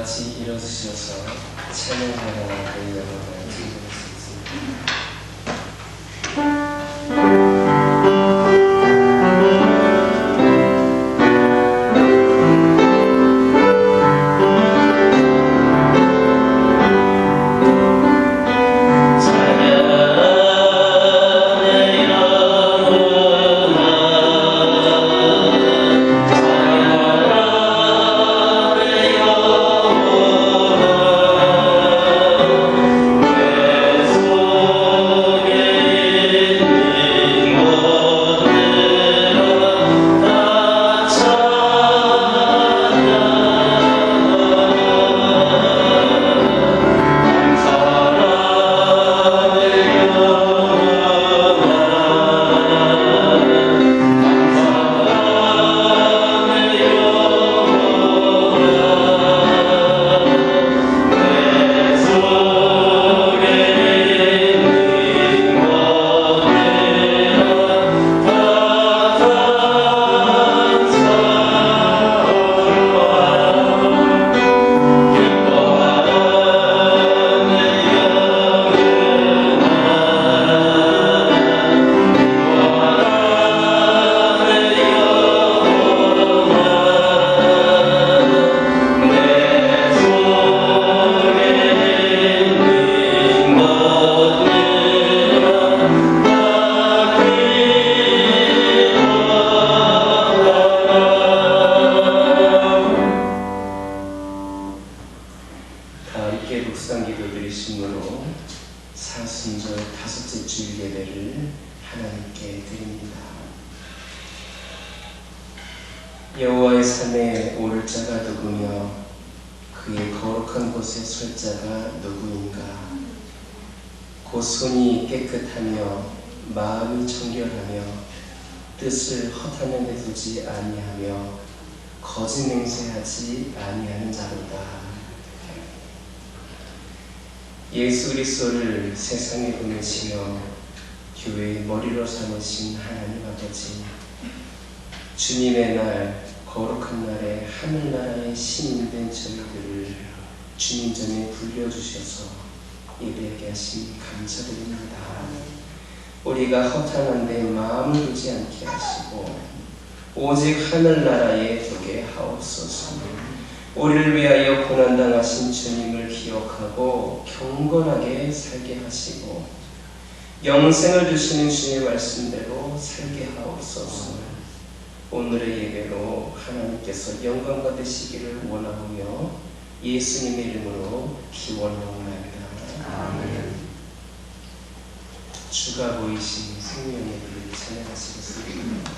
같이 일어서셔서 찬양하라 드리려고 드리겠습니다. 묵상기도드리심으로 사순절 다섯째 주일 예배를 하나님께 드립니다. 여호와의 산에 오를 자가 누구며 그의 거룩한 곳에 설 자가 누구인가? 곧 손이 깨끗하며 마음이 정결하며 뜻을 허탄한 데 두지 아니하며 거짓 맹세하지 아니하는 자로다. 예수 그리스도를 세상에 보내시며 교회의 머리로 삼으신 하나님 아버지, 주님의 날, 거룩한 날에 하늘나라의 신인된 저희들을 주님 전에 불려주셔서 예배하게 하신 감사드립니다. 우리가 허탄한데 마음을 두지 않게 하시고 오직 하늘나라에 두게 하옵소서. 우리를 위하여 고난당하신 주님을 기억하고 경건하게 살게 하시고 영생을 주시는 주의 말씀대로 살게 하옵소서. 오늘의 예배로 하나님께서 영광 받으시기를 원하오며 예수님의 이름으로 기원하옵나이다. 아멘. 주가 보이신 생명의 불을 찬양하시겠습니다.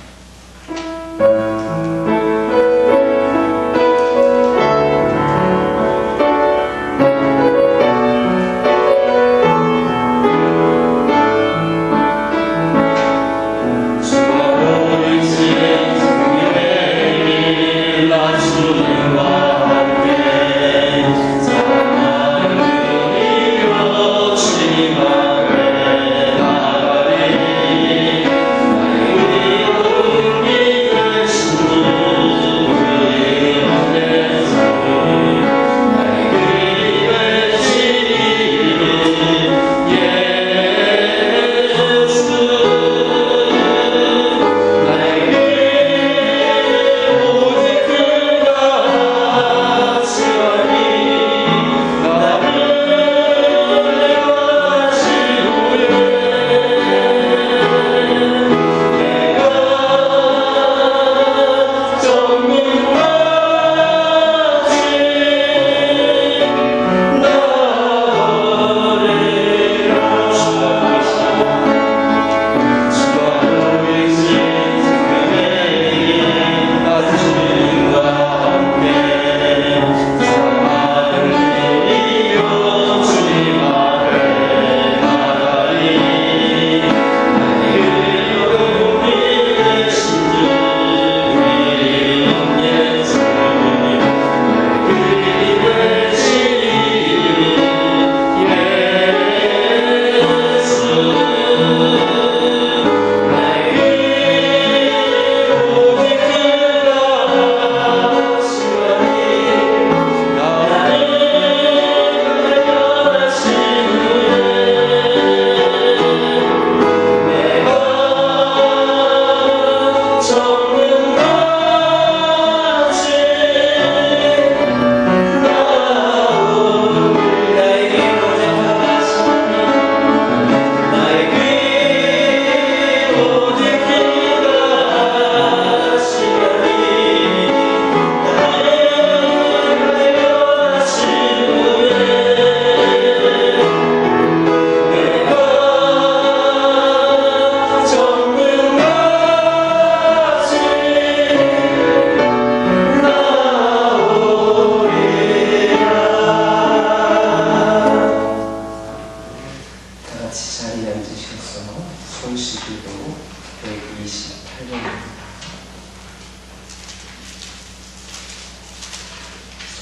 주님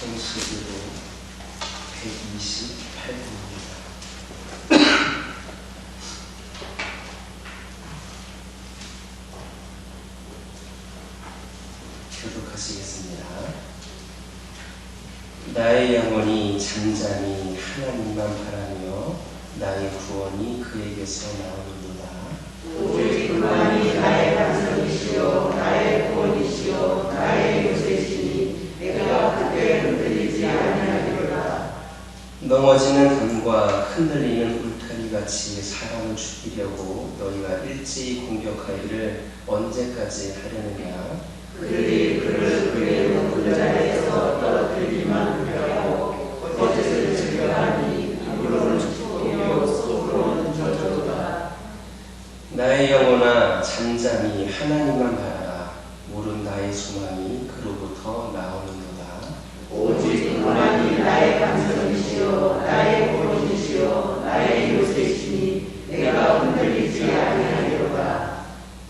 성시기로 128번입니다. 교독하시겠습니다. 나의 영혼이 잠잠히 하나님만 바라며 나의 구원이 그에게서 나오는도다. 오직 그만이 나의 반석이시요 나의 구원이시요 나의 요새시니 내가 그때 흔들리지 아니하리로다. 넘어지는 담과 흔들리는 울타리같이 사람을 죽이려고 너희가 일찍 공격하기를 언제까지 하려느냐. 그들이 그를 그의 높은 자리에서 떨어뜨리기만 하고 거짓을 즐겨하니 입으로는 축복이요 속으로는 저주도다. 나의 영혼아 잠잠히 하나님만 바라라. 오른 나의 소망이 그로부터 나오는도다. 오직 그만이 나의 반석이시요 나의 구원이시요 나의 요새시니 내가 흔들리지 아니하리로다.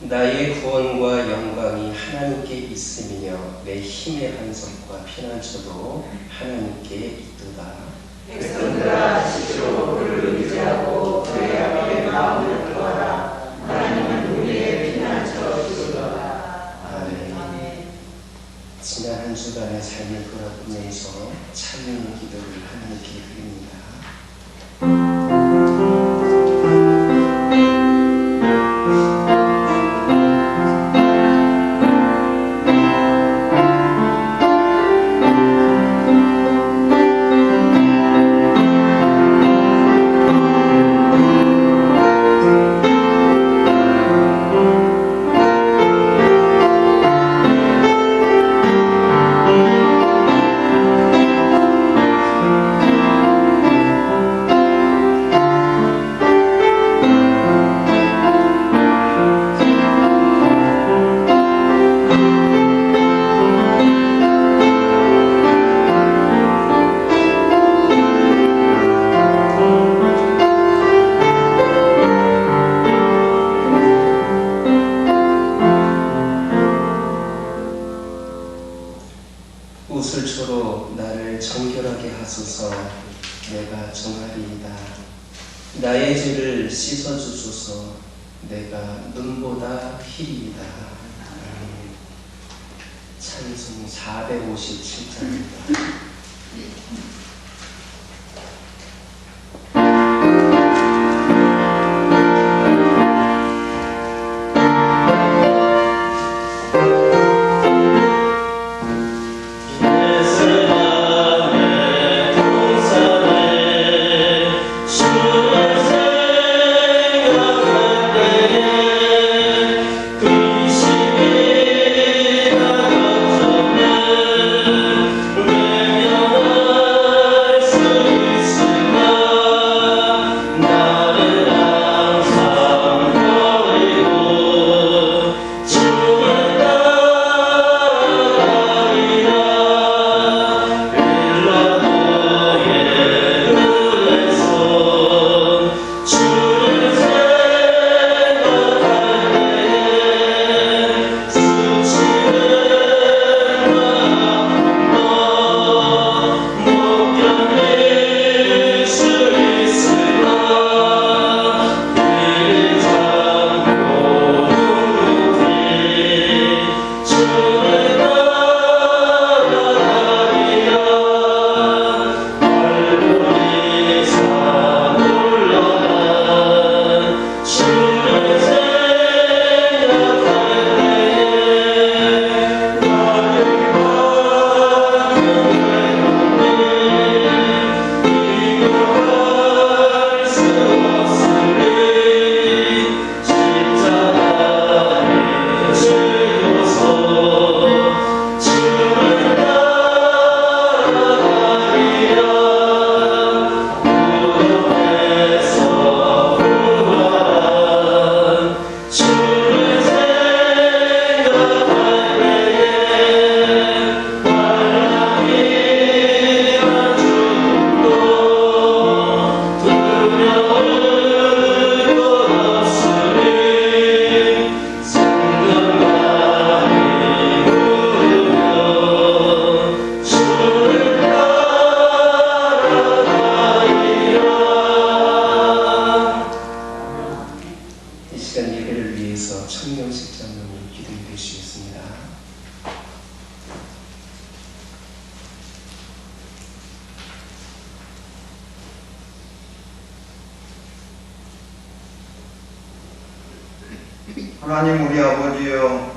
나의 구원과 영광이 하나님께 있음이며 내 힘의 반석과 피난처도 하나님께 있도다. 백성들아 스스로 그를 의지하고 그의 앞에 마음을 구하라. 하나님은 우리의 피난처시로다. 아멘. 지난 한 주간의 삶을 돌아보면서 참는 기도를 하나님께 드립니다. 웃을초로 나를 정결하게 하소서. 내가 정하리이다. 나의 죄를 씻어주소서. 내가 눈보다 희리이다. 찬송 457장입니다. 내 하나님 우리 아버지여,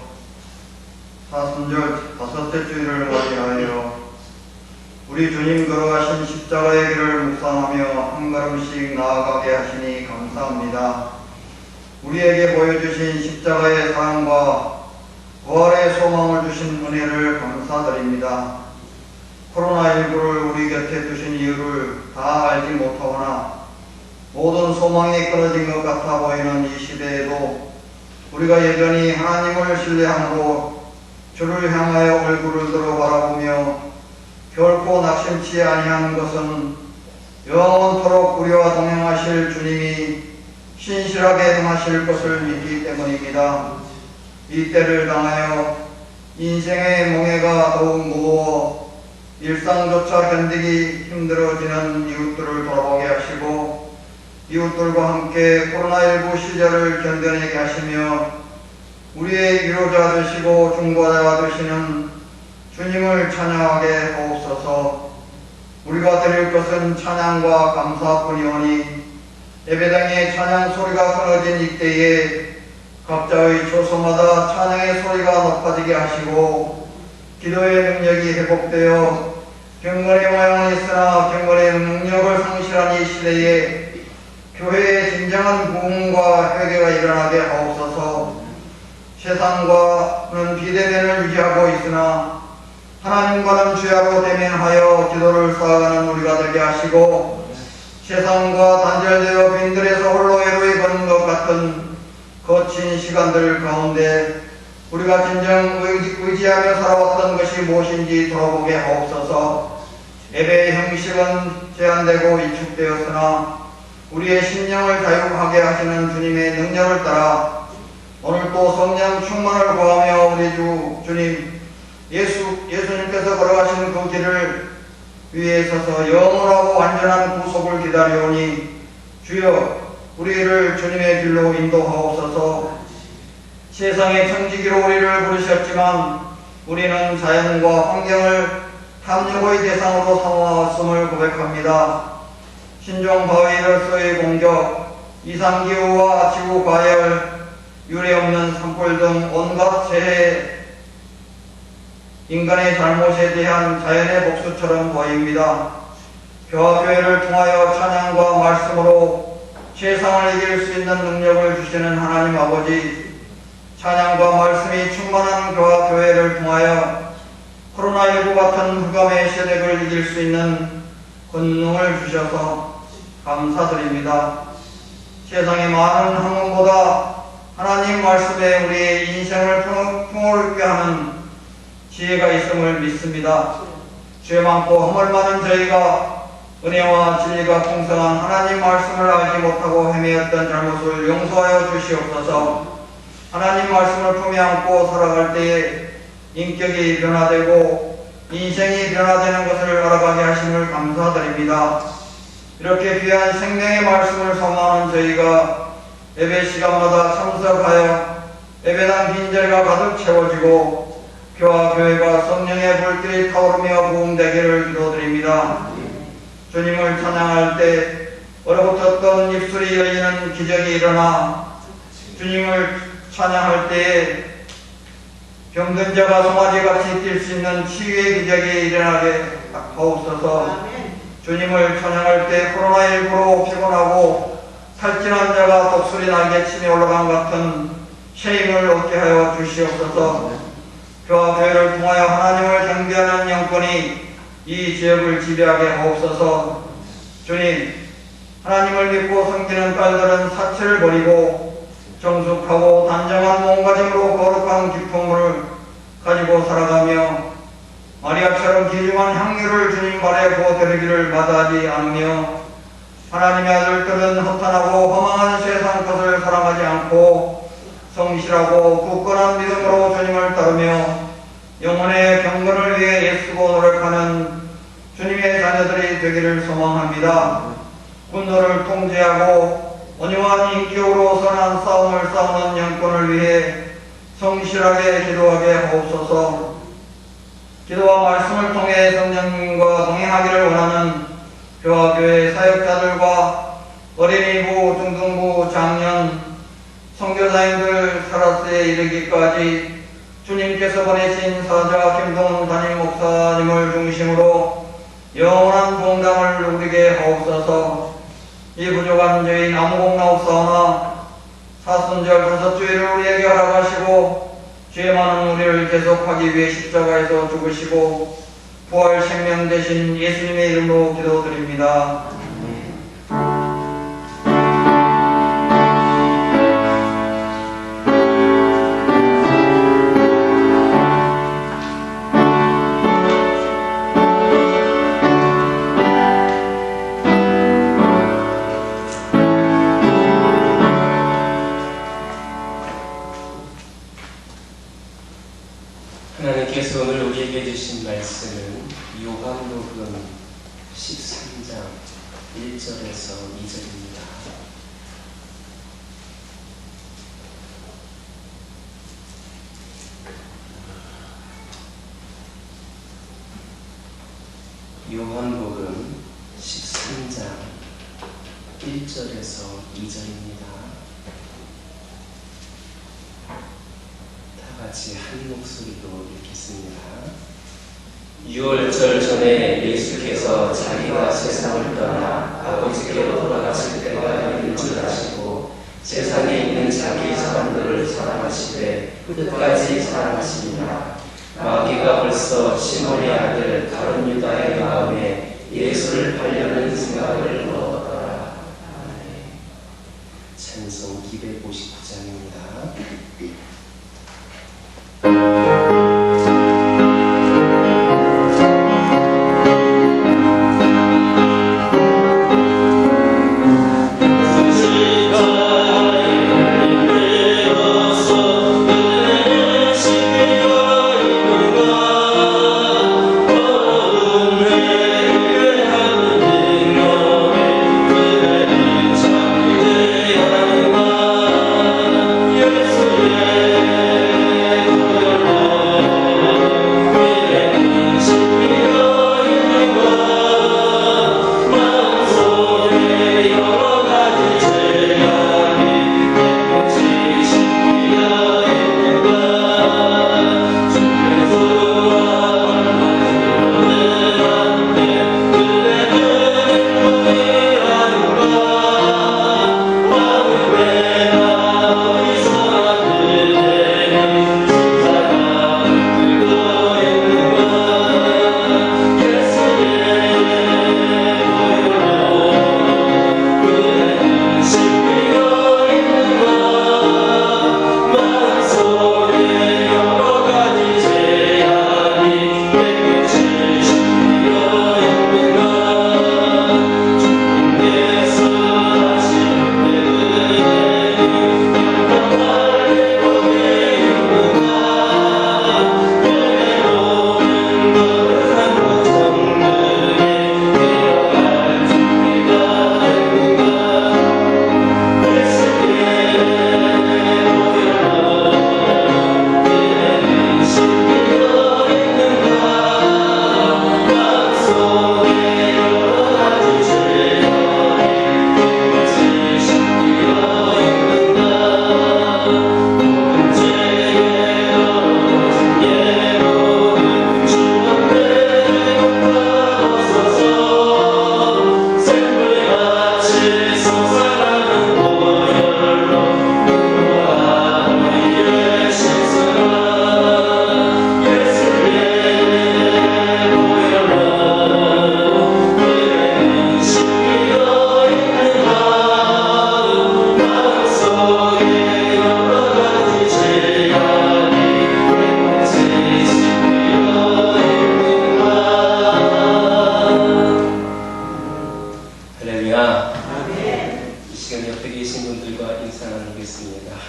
사순절 다섯째 주일을 맞이하여 우리 주님 걸어가신 십자가의 길을 묵상하며 한 걸음씩 나아가게 하시니 감사합니다. 우리에게 보여주신 십자가의 사랑과 부활의 소망을 주신 은혜를 감사드립니다. 코로나19를 우리 곁에 두신 이유를 다 알지 못하거나 모든 소망이 끊어진 것 같아 보이는 이 시대에도 우리가 여전히 하나님을 신뢰함으로 주를 향하여 얼굴을 들어 바라보며 결코 낙심치 아니하는 것은 영원토록 우리와 동행하실 주님이 신실하게 행하실 것을 믿기 때문입니다. 이 때를 당하여 인생의 멍해가 더욱 무거워 일상조차 견디기 힘들어지는 이웃들을 돌아보게 하시고 이웃들과 함께 코로나19 시절을 견뎌내게 하시며 우리의 위로자 되시고 중보자 되시는 주님을 찬양하게 하옵소서. 우리가 드릴 것은 찬양과 감사뿐이오니 예배당의 찬양 소리가 끊어진 이때에 각자의 초소마다 찬양의 소리가 높아지게 하시고 기도의 능력이 회복되어 경건의 모양은 있으나 경건의 능력을 상실한 이 시대에 교회의 진정한 부흥과 회개가 일어나게 하옵소서. 세상과는 비대면을 유지하고 있으나 하나님과는 주야로 대면하여 기도를 쌓아가는 우리가 되게 하시고 세상과 단절되어 빈들에서 홀로 외로이 걷는 것 같은 거친 시간들 가운데 우리가 진정 의지하며 살아왔던 것이 무엇인지 돌아보게 하옵소서. 예배의 형식은 제한되고 위축되었으나 우리의 심령을 자유하게 하시는 주님의 능력을 따라 오늘 또 성령 충만을 구하며 우리 주님 예수님께서 걸어가신 그 길을 위에 서서 영원하고 완전한 구속을 기다려오니 주여 우리를 주님의 길로 인도하옵소서. 세상의 청지기로 우리를 부르셨지만 우리는 자연과 환경을 탐욕의 대상으로 삼아왔음을 고백합니다. 신종바이러스의 공격, 이상기후와 지구과열, 유례없는 산불 등 온갖 재해, 인간의 잘못에 대한 자연의 복수처럼 보입니다. 교회를 통하여 찬양과 말씀으로 세상을 이길 수 있는 능력을 주시는 하나님 아버지, 찬양과 말씀이 충만한 교회를 통하여 코로나19 같은 흑암의 세력을 이길 수 있는 권능을 주셔서 감사드립니다. 세상의 많은 학문보다 하나님 말씀에 우리의 인생을 풍요롭게 하는 지혜가 있음을 믿습니다. 죄 많고 허물 많은 저희가 은혜와 진리가 풍성한 하나님 말씀을 알지 못하고 헤매었던 잘못을 용서하여 주시옵소서. 하나님 말씀을 품에 안고 살아갈 때에 인격이 변화되고 인생이 변화되는 것을 알아가게 하심을 감사드립니다. 이렇게 귀한 생명의 말씀을 소망하는 저희가 예배 시간마다 참석하여 예배당 빈자리가 가득 채워지고 교와 교회가 성령의 불길이 타오르며 부흥되기를 기도드립니다. 주님을 찬양할 때 얼어붙었던 입술이 열리는 기적이 일어나 주님을 찬양할 때에 병든 자가 송아지같이 뛸 수 있는 치유의 기적이 일어나게 하옵소서. 주님을 찬양할 때 코로나19로 피곤하고 탈진한 자가 독수리 날개침에 올라간 같은 쉐임을 얻게 하여 주시옵소서. 교와 교회를 통하여 하나님을 경배하는 영권이 이 지역을 지배하게 하옵소서. 주님, 하나님을 믿고 섬기는 딸들은 사치를 버리고 정숙하고 단정한 몸가짐으로 거룩한 기쁨을 가지고 살아가며 마리아처럼 귀중한 향유를 주님 발에 부어드리기를 마다하지 않으며 하나님의 아들들은 허탄하고 허망한 세상 것을 사랑하지 않고 성실하고 굳건한 믿음으로 주님을 따르며 영혼의 경건을 위해 애쓰고 노력하는 주님의 자녀들이 되기를 소망합니다. 분노를 통제하고 온유한 인격으로 선한 싸움을 싸우는 영권을 위해 성실하게 기도하게 하옵소서. 기도와 말씀을 통해 성령님과 동행하기를 원하는 교와 교회 사역자들과 어린이부, 중등부, 장년, 선교사님들, 살아있는 시대에 이르기까지 주님께서 보내신 사자 김동훈 담임 목사님을 중심으로 영원한 공당을 누리게 하옵소서. 이 부족한 죄인 아무공나옵사오나 사순절 5주일을 우리에게 허락하시고 죄 많은 우리를 계속하기 위해 십자가에서 죽으시고 부활 생명 되신 예수님의 이름으로 기도드립니다. 하나님께서 오늘 우리에게 주신 말씀은 요한복음 13장 1절에서 2절입니다. 요한복음 13장 1절에서 2절입니다. 같이 한 목소리로 읽겠습니다. 6월절 전에 예수께서 자기가 세상을 떠나 아버지께로 돌아가실 때가 이른 줄 아시고 세상에 있는 자기 사람들을 사랑하시되 끝까지 사랑하십니다. 마귀가 벌써 시몬의 아들 다른 유다의 마음에 예수를 팔려는 생각을 넣었더라. 찬송 259장입니다.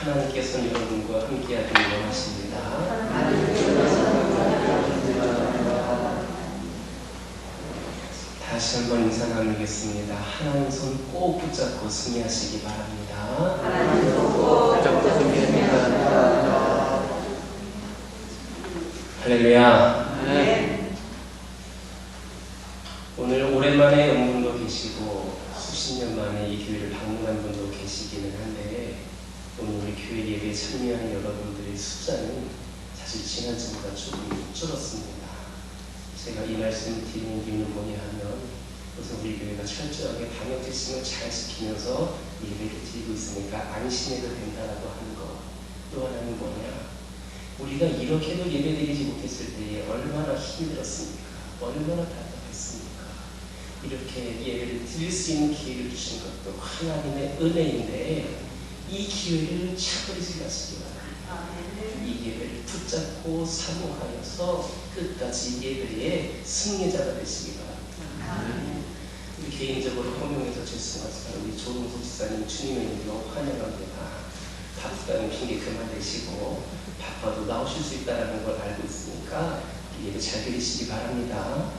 하나님께서는 여러분과 함께하기를 원하십니다. 다시 한번 인사 나누겠습니다. 하나님 손 꼭 붙잡고 승리하시기 바랍니다. 하나님 손 꼭 붙잡고 승리하시기 바랍니다. 할렐루야. 네. 오늘 오랜만에 영분도 계시고 수십 년 만에 이 교회를 방문한 분도 계시기는 한데 오늘 우리 교회 예배에 참여하는 여러분들의 숫자는 사실 지난주보다 조금 줄었습니다. 제가 이 말씀을 드리는 이유는 뭐냐 하면 우선 우리 교회가 철저하게 방역 지침을 잘 지키면서 예배를 드리고 있으니까 안심해도 된다라고 하는 것. 또 하나는 뭐냐? 우리가 이렇게도 예배드리지 못했을 때에 얼마나 힘들었습니까? 얼마나 답답했습니까? 이렇게 예배를 드릴 수 있는 기회를 주신 것도 하나님의 은혜인데 이 기회를 차버리지 마시기 바랍니다. 이 예배를 붙잡고 사모하여서 끝까지 예배의 승리자가 되시기 바랍니다. 우리 개인적으로 허명해서 죄송하지만 우리 조동석 지사님 주님의 이름으로 환영합니다. 바쁘다는 핑계 그만 대시고 바빠도 나오실 수 있다는 걸 알고 있으니까 예배 잘 드리시기 바랍니다.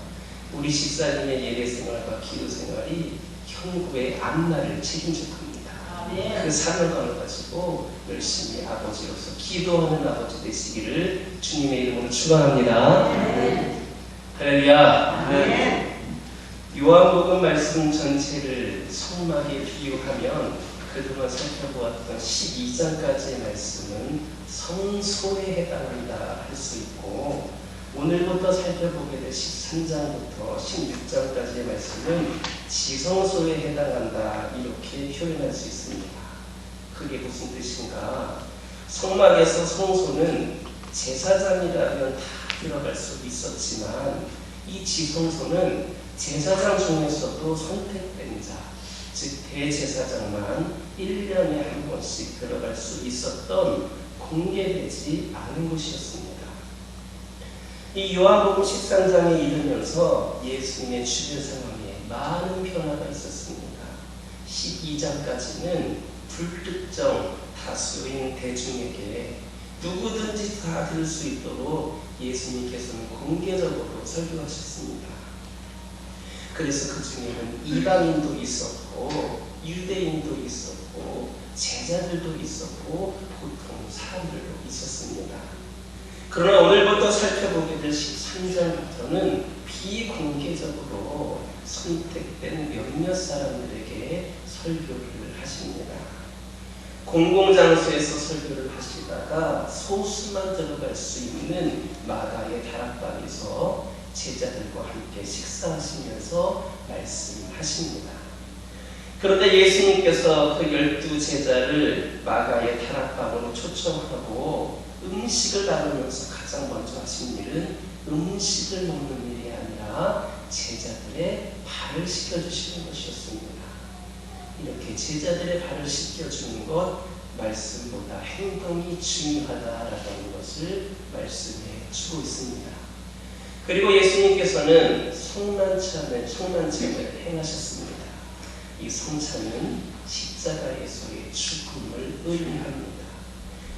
우리 집사님의 예배 생활과 기도 생활이 형부의 앞날을 책임질 겁니다. 그 사명감을 가지고 열심히 아버지로서 기도하는 아버지 되시기를 주님의 이름으로 축원합니다. 할렐루야. 요한복음 말씀 전체를 성막에 비유하면 그동안 살펴보았던 12장까지의 말씀은 성소에 해당한다 할 수 있고 오늘부터 살펴보게 될 13장부터 16장까지의 말씀은 지성소에 해당한다 이렇게 표현할 수 있습니다. 그게 무슨 뜻인가? 성막에서 성소는 제사장이라면 다 들어갈 수 있었지만 이 지성소는 제사장 중에서도 선택된 자, 즉 대제사장만 1년에 한 번씩 들어갈 수 있었던 공개되지 않은 곳이었습니다. 이 요한복음 13장에 이르면서 예수님의 주변 상황에 많은 변화가 있었습니다. 12장까지는 불특정 다수인 대중에게 누구든지 다 들을 수 있도록 예수님께서는 공개적으로 설교하셨습니다. 그래서 그 중에는 이방인도 있었고 유대인도 있었고 제자들도 있었고 보통 사람들도 있었습니다. 그러나 오늘부터 살펴보게 될 13장부터는 비공개적으로 선택된 몇몇 사람들에게 설교를 하십니다. 공공장소에서 설교를 하시다가 소수만 들어갈 수 있는 마가의 다락방에서 제자들과 함께 식사하시면서 말씀하십니다. 그런데 예수님께서 그 12제자를 마가의 다락방으로 초청하고 음식을 나누면서 가장 먼저 하신 일은 음식을 먹는 일이 아니라 제자들의 발을 씻겨주시는 것이었습니다. 이렇게 제자들의 발을 씻겨주는 것, 말씀보다 행동이 중요하다라는 것을 말씀해 주고 있습니다. 그리고 예수님께서는 성만찬을 행하셨습니다. 이 성찬은 십자가에서의 죽음을 의미합니다.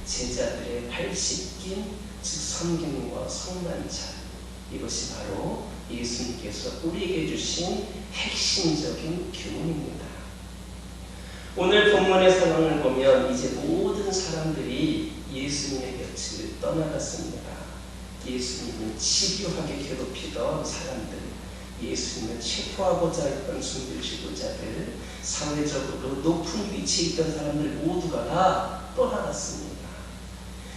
제자들의 발 씻김, 즉 성경과 성만찬, 이것이 바로 예수님께서 우리에게 주신 핵심적인 교훈입니다. 오늘 본문의 상황을 보면 이제 모든 사람들이 예수님의 곁을 떠나갔습니다. 예수님을 집요하게 괴롭히던 사람들, 예수님을 체포하고자 했던 순교 지도자들, 사회적으로 높은 위치에 있던 사람들 모두가 다 떠나갔습니다.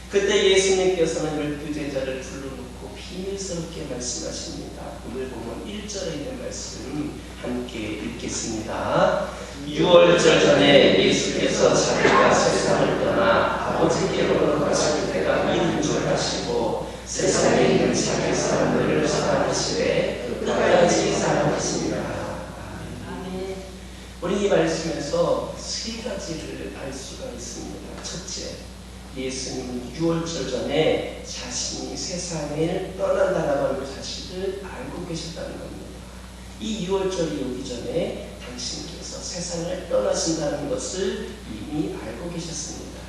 그때 예수님께서는 12제자를 불러놓고 비밀스럽게 말씀하십니다. 오늘 보면 1절에 있는 말씀 함께 읽겠습니다. 6월절 전에 예수께서 자기가 세상을 떠나 아버지께로 돌아가실 때가 이른 줄 아시고 세상에 있는 자기 사람들을 사랑하시되 끝까지 사랑하십니다. 우리 이 말씀에서 세 가지를 알 수가 있습니다. 첫째, 예수님은 6월절 전에 자신이 세상을 떠난다라고 하는 사실을 알고 계셨다는 겁니다. 이 6월절이 오기 전에 당신께서 세상을 떠나신다는 것을 이미 알고 계셨습니다.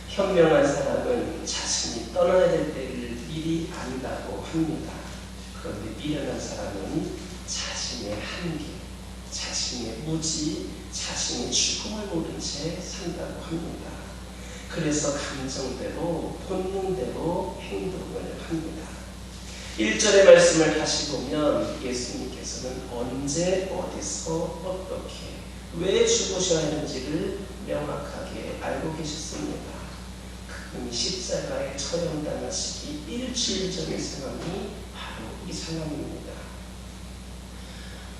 현명한 사람은 자신이 떠나야 될 때를 미리 안다고 합니다. 그런데 미련한 사람은 자신의 한계, 자신의 무지, 자신의 죽음을 모른 채 산다고 합니다. 그래서 감정대로, 본능대로 행동을 합니다. 1절의 말씀을 다시 보면 예수님께서는 언제, 어디서, 어떻게, 왜 죽으셔야 하는지를 명확하게 알고 계셨습니다. 그분이 십자가에 처형당하시기 일주일 전의 상황이 바로 이 상황입니다.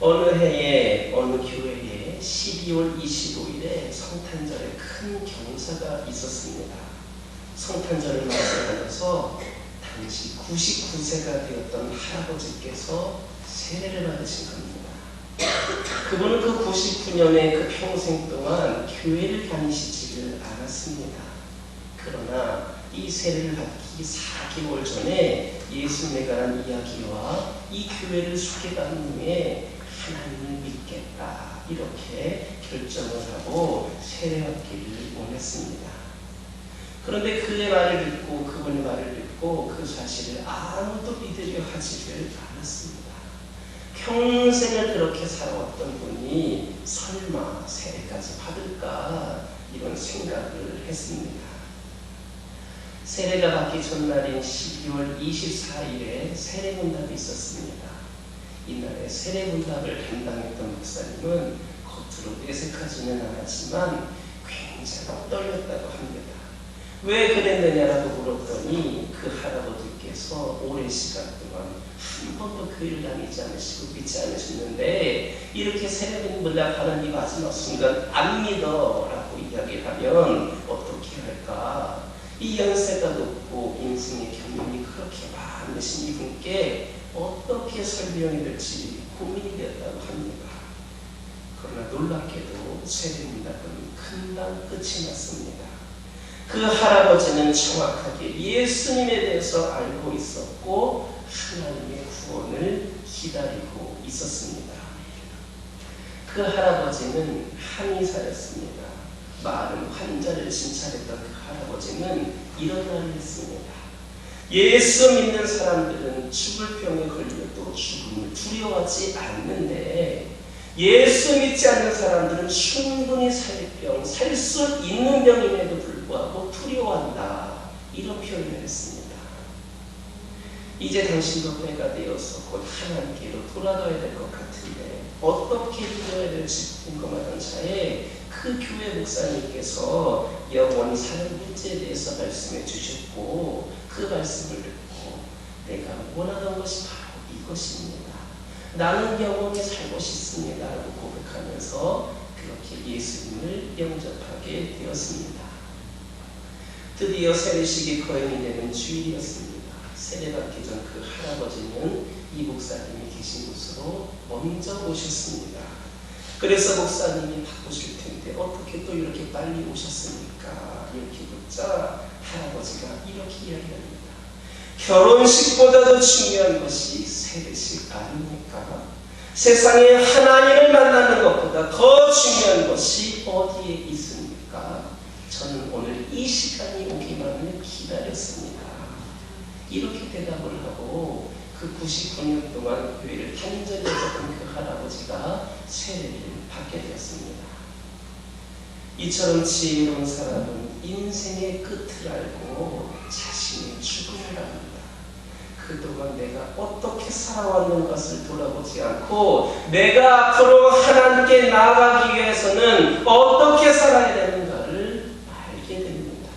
어느 해에 어느 교회에 12월 25일에 성탄절에 큰 경사가 있었습니다. 성탄절을 맞이하면서 당시 99세가 되었던 할아버지께서 세례를 받으신 겁니다. 그분은 그 99년의 그 평생 동안 교회를 다니시지를 않았습니다. 그러나 이 세례를 받기 4개월 전에 예수님에 관한 이야기와 이 교회를 소개받은 후에 하나님을 믿겠다 이렇게 결정을 하고 세례받기를 원했습니다. 그런데 그의 말을 듣고 그분의 말을 듣고 그 사실을 아무도 믿으려 하지를 않았습니다. 평생을 그렇게 살아왔던 분이 설마 세례까지 받을까 이런 생각을 했습니다. 세례가 받기 전날인 12월 24일에 세례문답이 있었습니다. 이날에 세례문답을 담당했던 목사님은 겉으로 내색하지는 않았지만 굉장히 떨렸다고 합니다. 왜 그랬느냐라고 물었더니 그 할아버지께서 오랜 시간 동안 한 번도 교회를 다니지 않으시고 믿지 않으셨는데 이렇게 세례문답하는 이 마지막 순간 안 믿어 라고 이야기하면 어떻게 할까? 이 연세가 높고 인생의 경험이 그렇게 많으신 이분께 어떻게 설명이 될지 고민이 되었다고 합니다. 그러나 놀랍게도 세례문답은 금방 끝이 났습니다. 그 할아버지는 정확하게 예수님에 대해서 알고 있었고 하나님의 구원을 기다리고 있었습니다. 그 할아버지는 한의사였습니다. 많은 환자를 진찰했던 그 할아버지는 이런 말을 했습니다. 예수 믿는 사람들은 죽을 병에 걸려도 죽음을 두려워하지 않는데 예수 믿지 않는 사람들은 충분히 살 수 있는 병임에도 불구하고 두려워한다. 이런 표현을 했습니다. 이제 당신도 때가 되어서 곧 하나님께로 돌아가야 될 것 같은데 어떻게 되어야 될지 궁금하던 차에 그 교회 목사님께서 영원히 사는 문제에 대해서 말씀해 주셨고 그 말씀을 듣고 내가 원하던 것이 바로 이것입니다. 나는 영원히 살고 싶습니다 라고 고백하면서 그렇게 예수님을 영접하게 되었습니다. 드디어 세례식이 거행이 되는 주일이었습니다. 세례받기 전 그 할아버지는 이 목사님이 계신 곳으로 먼저 오셨습니다. 그래서 목사님이 바쁘실 텐데 어떻게 또 이렇게 빨리 오셨습니까? 이렇게 묻자 할아버지가 이렇게 이야기합니다. 결혼식보다도 중요한 것이 세례식 아닙니까? 세상에 하나님을 만나는 것보다 더 중요한 것이 어디에 있습니까? 저는 오늘 이 시간이 오기만을 기다렸습니다. 이렇게 대답을 하고 그 99년 동안 교회를 다닌 적이 없었던 그 할아버지가 세례를 받게 되었습니다. 이처럼 지혜로운 사람은 인생의 끝을 알고 자신의 죽음을 압니다. 그동안 내가 어떻게 살아왔는 것을 돌아보지 않고 내가 앞으로 하나님께 나아가기 위해서는 어떻게 살아야 되는가를 알게 됩니다.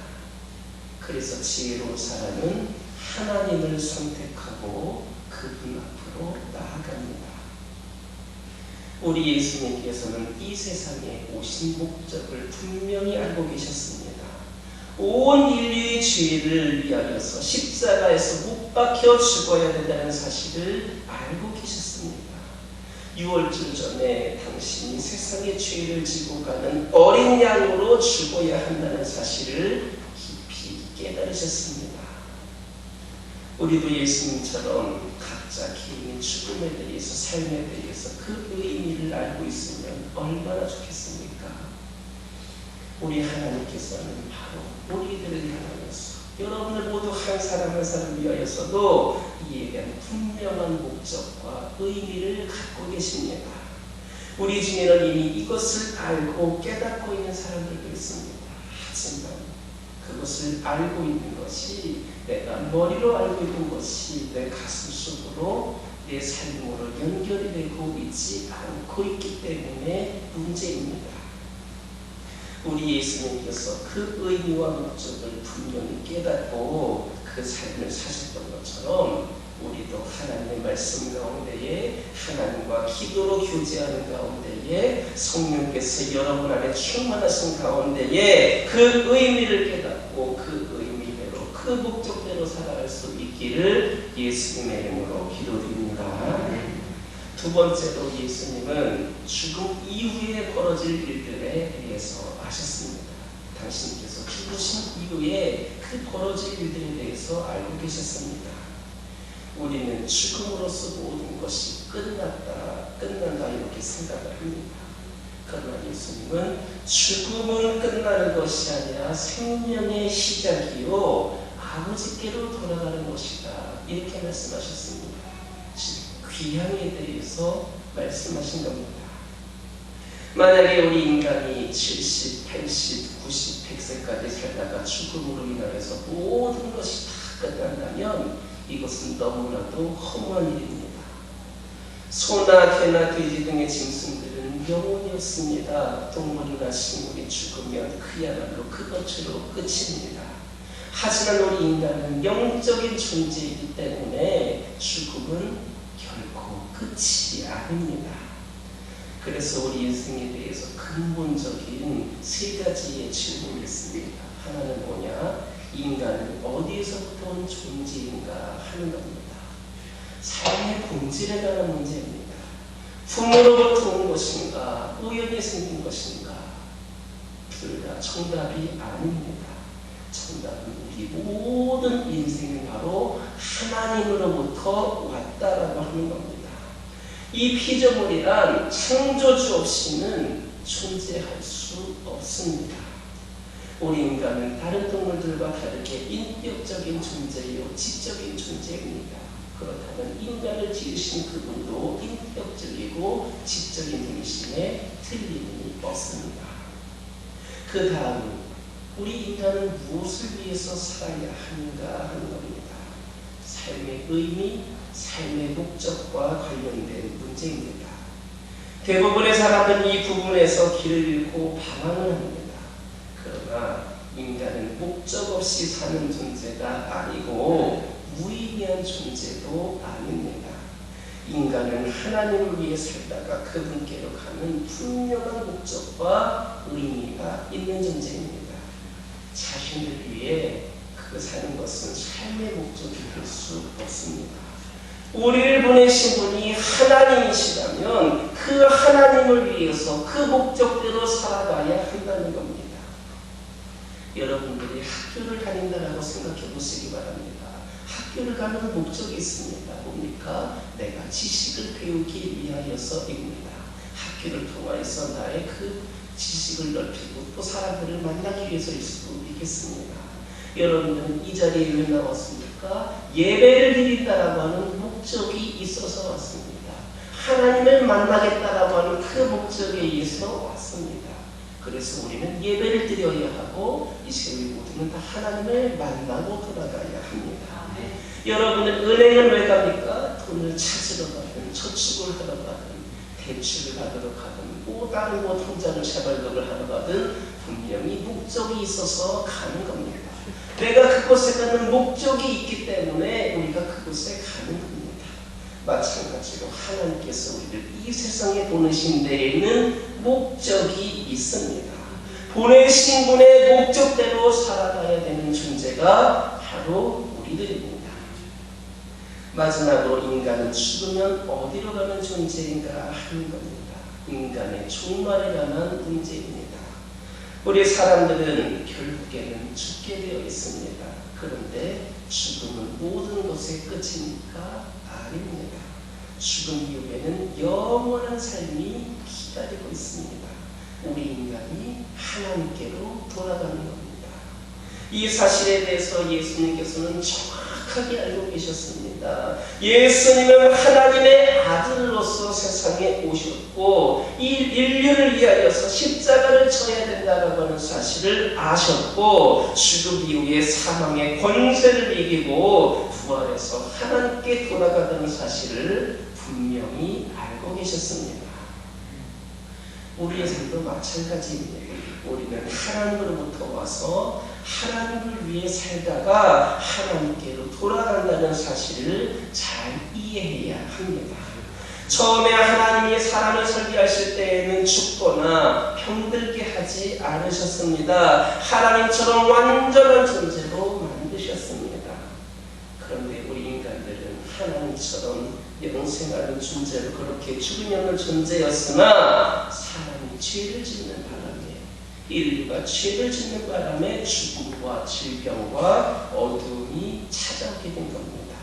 그래서 지혜로운 사람은 하나님을 선택하고 그분 앞으로 나아갑니다. 우리 예수님께서는 이 세상에 오신 목적을 분명히 알고 계셨습니다. 온 인류의 죄를 위하여서 십자가에서 못 박혀 죽어야 된다는 사실을 알고 계셨습니다. 6월쯤 전에 당신이 세상의 죄를 지고 가는 어린 양으로 죽어야 한다는 사실을 깊이 깨달으셨습니다. 우리도 예수님처럼 각자 개인의 죽음에 대해서 삶에 대해서 그 의미를 알고 있으면 얼마나 좋겠습니까? 우리 하나님께서는 바로 우리들을 향하여서 여러분들 모두 한 사람 한 사람 위하여서도 이에 대한 분명한 목적과 의미를 갖고 계십니다. 우리 중에는 이미 이것을 알고 깨닫고 있는 사람들도 있습니다. 하지만 그것을 알고 있는 것이 내가 머리로 알고 있는 것이 내 가슴 속으로 내 삶으로 연결이 되고 있지 않고 있기 때문에 문제입니다. 우리 예수님께서 그 의미와 목적을 분명히 깨닫고 그 삶을 사셨던 것처럼 우리도 하나님의 말씀 가운데에 하나님과 기도로 교제하는 가운데에 성령께서 여러분 안에 충만하신 가운데에 그 의미를 깨닫고 그 의미대로 그 목적대로 살아갈 수 있기를 예수님의 이름으로 기도드립니다. 두 번째로 예수님은 죽음 이후에 벌어질 일들에 대해서 아셨습니다. 당신께서 죽으신 이후에 그 벌어질 일들에 대해서 알고 계셨습니다. 우리는 죽음으로써 모든 것이 끝난다 이렇게 생각을 합니다. 그러나 예수님은 죽음은 끝나는 것이 아니라 생명의 시작이요 아버지께로 돌아가는 것이다 이렇게 말씀하셨습니다. 귀향에 대해서 말씀하신 겁니다. 만약에 우리 인간이 70, 80, 90, 100세까지 살다가 죽음으로 인하여서 모든 것이 다 끝난다면 이것은 너무나도 허무한 일입니다. 소나 개나 돼지 등의 짐승들은 영혼이 없습니다. 동물이나 식물이 죽으면 그야말로 그것으로 끝입니다. 하지만 우리 인간은 영적인 존재이기 때문에 죽음은 결코 끝이 아닙니다. 그래서 우리 인생에 대해서 근본적인 세 가지의 질문이 있습니다. 하나는 뭐냐? 인간은 어디에서부터 온 존재인가 하는 겁니다. 삶의 본질에 관한 문제입니다. 부모로부터 온 것인가? 우연히 생긴 것인가? 둘 다 정답이 아닙니다. 정답은 우리 모든 인생이 바로 하나님으로부터 왔다라고 하는 겁니다. 이 피조물이란 창조주 없이는 존재할 수 없습니다. 우리 인간은 다른 동물들과 다르게 인격적인 존재요 지적인 존재입니다. 그렇다면 인간을 지으신 그분도 인격적이고 지적인 분이심에 틀림이 없습니다. 그 다음 우리 인간은 무엇을 위해서 살아야 하는가 하는 겁니다. 삶의 의미, 삶의 목적과 관련된 문제입니다. 대부분의 사람은 이 부분에서 길을 잃고 방황을 합니다. 그러나 인간은 목적 없이 사는 존재가 아니고 무의미한 존재도 아닙니다. 인간은 하나님을 위해 살다가 그분께로 가는 분명한 목적과 의미가 있는 존재입니다. 자신을 위해 그 사는 것은 삶의 목적이 될 수 없습니다. 우리를 보내신 분이 하나님이시라면 그 하나님을 위해서 그 목적대로 살아가야 한다는 겁니다. 여러분들이 학교를 다닌다라고 생각해 보시기 바랍니다. 학교를 가는 목적이 있습니다. 뭡니까? 내가 지식을 배우기 위하여서입니다. 학교를 통하여서 나의 그 지식을 넓히고 또 사람들을 만나기 위해서일 수도 있겠습니다. 여러분들은 이 자리에 왜 나왔습니까? 예배를 드린다라고 하는 목적이 있어서 왔습니다. 하나님을 만나겠다라고 하는 그 목적에 의해서 왔습니다. 그래서 우리는 예배를 드려야 하고 이제 우리 모두는 다 하나님을 만나고 돌아가야 합니다. 여러분은 은행을 왜 갑니까? 돈을 찾으러 가든 저축을 하러 가든 대출을 받으러 가든 뭐 다른 뭐 통장을 재발급을 하러 가든 분명히 목적이 있어서 가는 겁니다. 내가 그곳에 가는 목적이 있기 때문에 우리가 그곳에 가는 겁니다. 마찬가지로 하나님께서 우리를 이 세상에 보내신 데에는 목적이 있습니다. 보내신 분의 목적대로 살아가야 되는 존재가 바로 우리들입니다. 마지막으로 인간은 죽으면 어디로 가는 존재인가 하는 겁니다. 인간의 종말에 관한 문제입니다. 우리 사람들은 결국에는 죽게 되어 있습니다. 그런데 죽음은 모든 것의 끝입니까? 아닙니다. 죽음 이후에는 영원한 삶이 기다리고 있습니다. 우리 인간이 하나님께로 돌아가는 겁니다. 이 사실에 대해서 예수님께서는 정확하게 알고 계셨습니다. 예수님은 하나님의 아들로서 세상에 오셨고 이 인류를 위하여서 십자가를 져야 된다라고 하는 사실을 아셨고 죽음 이후에 사망의 권세를 이기고 부활해서 하나님께 돌아가는 사실을 분명히 알고 계셨습니다. 우리의 삶도 마찬가지입니다. 우리는 하나님으로부터 와서 하나님을 위해 살다가 하나님께로 돌아간다는 사실을 잘 이해해야 합니다. 처음에 하나님이 사람을 설계하실 때에는 죽거나 병들게 하지 않으셨습니다. 하나님처럼 완전한 존재로 만드셨습니다. 그런데 우리 인간들은 하나님처럼 영생하는 존재로 그렇게 죽음이 없는 존재였으나 사람이 죄를 짓는 바람에 인류가 죄를 짓는 바람에 죽음과 질병과 어둠이 찾아오게 된 겁니다.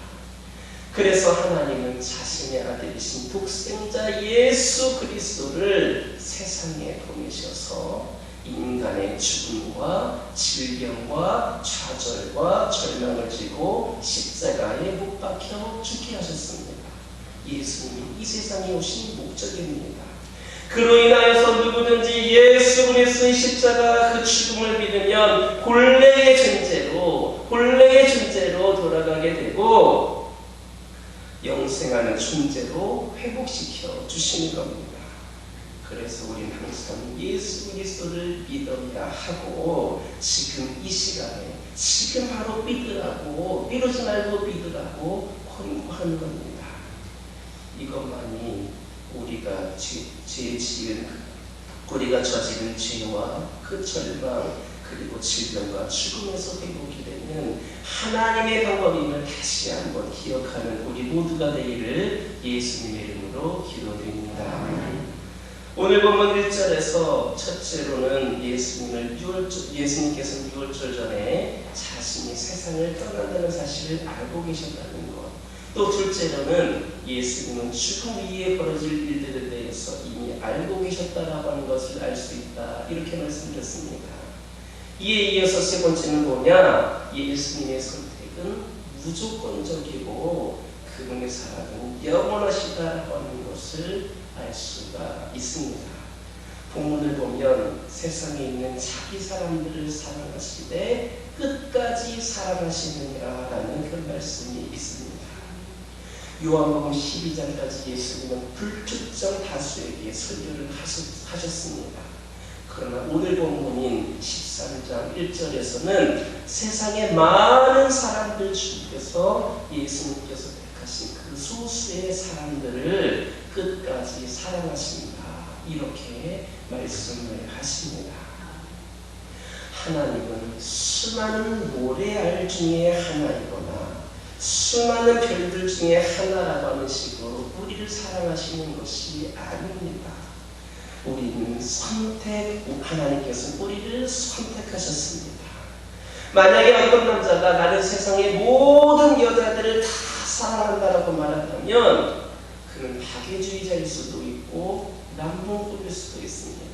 그래서 하나님은 자신의 아들이신 독생자 예수 그리스도를 세상에 보내셔서 인간의 죽음과 질병과 좌절과 절망을 지고 십자가에 못 박혀 죽게 하셨습니다. 예수님이 이 세상에 오신 목적입니다. 그로 인하여서 누구든지 예수 그리스도의 십자가 그 죽음을 믿으면 본래의 존재로 돌아가게 되고 영생하는 존재로 회복시켜 주시는 겁니다. 그래서 우리는 항상 예수 그리스도를 믿어야 하고 지금 이 시간에 지금 바로 믿으라고 미루지 말고 믿으라고 권고하는 겁니다. 이것만이 우리가 우리가 저지른 죄와 그 절망 그리고 질병과 죽음에서 회복이 되는 하나님의 방법임을 다시 한번 기억하는 우리 모두가 되기를 예수님의 이름으로 기도드립니다. 오늘 본문 1절에서 첫째로는 예수님께서는 6월절 전에 자신이 세상을 떠난다는 사실을 알고 계셨다는 것. 또 둘째로는 예수님은 죽음 위에 벌어질 일들에 대해서 이미 알고 계셨다라고 하는 것을 알 수 있다. 이렇게 말씀드렸습니다. 이에 이어서 세 번째는 뭐냐? 예수님의 선택은 무조건적이고 그분의 사랑은 영원하시다라고 하는 것을 알 수가 있습니다. 본문을 보면 세상에 있는 자기 사람들을 사랑하시되 끝까지 사랑하시느니라라는 그런 말씀이 있습니다. 요한복음 12장까지 예수님은 불특정 다수에게 설교를 하셨습니다. 그러나 오늘 본문인 13장 1절에서는 세상의 많은 사람들 중에서 예수님께서 택하신 그 소수의 사람들을 끝까지 사랑하신다. 이렇게 말씀을 하십니다. 하나님은 수많은 모래알 중에 하나이거나 수많은 별들 중에 하나라고 하는 식으로 우리를 사랑하시는 것이 아닙니다. 우리는 하나님께서 우리를 선택하셨습니다. 만약에 어떤 남자가 나는 세상의 모든 여자들을 다 사랑한다라고 말한다면 그는 박애주의자일 수도 있고 남봉꾼일 수도 있습니다.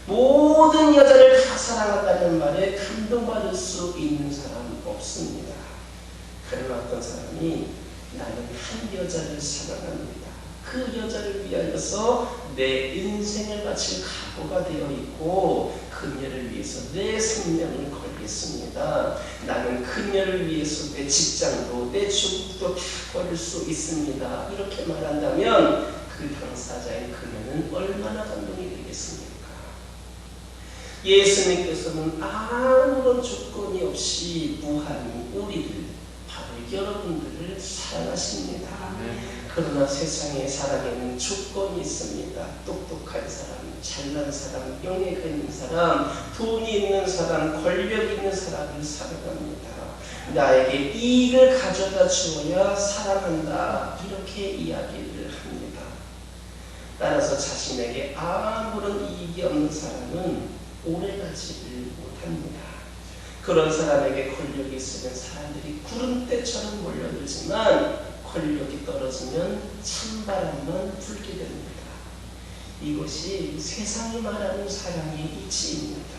모든 여자를 다 사랑한다는 말에 감동받을 수 있는 사람은 없습니다. 그러나 어떤 사람이 나는 한 여자를 사랑합니다. 그 여자를 위하여서 내 인생을 바칠 각오가 되어 있고 그녀를 위해서 내 생명을 걸겠습니다. 나는 그녀를 위해서 내 직장도 내 주국도 다 버릴 수 있습니다. 이렇게 말한다면 그 당사자인 그녀는 얼마나 감동이 되겠습니까? 예수님께서는 아무런 조건이 없이 무한히 우리를 바로 여러분들을 사랑하십니다. 그러나 세상의 사랑에는 조건이 있습니다. 똑똑한 사람, 잘난 사람, 명예가 있는 사람, 돈이 있는 사람, 권력 있는 사람을 사랑합니다. 나에게 이익을 가져다 주어야 사랑한다. 이렇게 이야기를 합니다. 따라서 자신에게 아무런 이익이 없는 사람은 오래가지를 못합니다. 그런 사람에게 권력이 있으면 사람들이 구름대처럼 몰려들지만 권력이 떨어지면 찬바람만 불게 됩니다. 이것이 세상이 말하는 사랑의 이치입니다.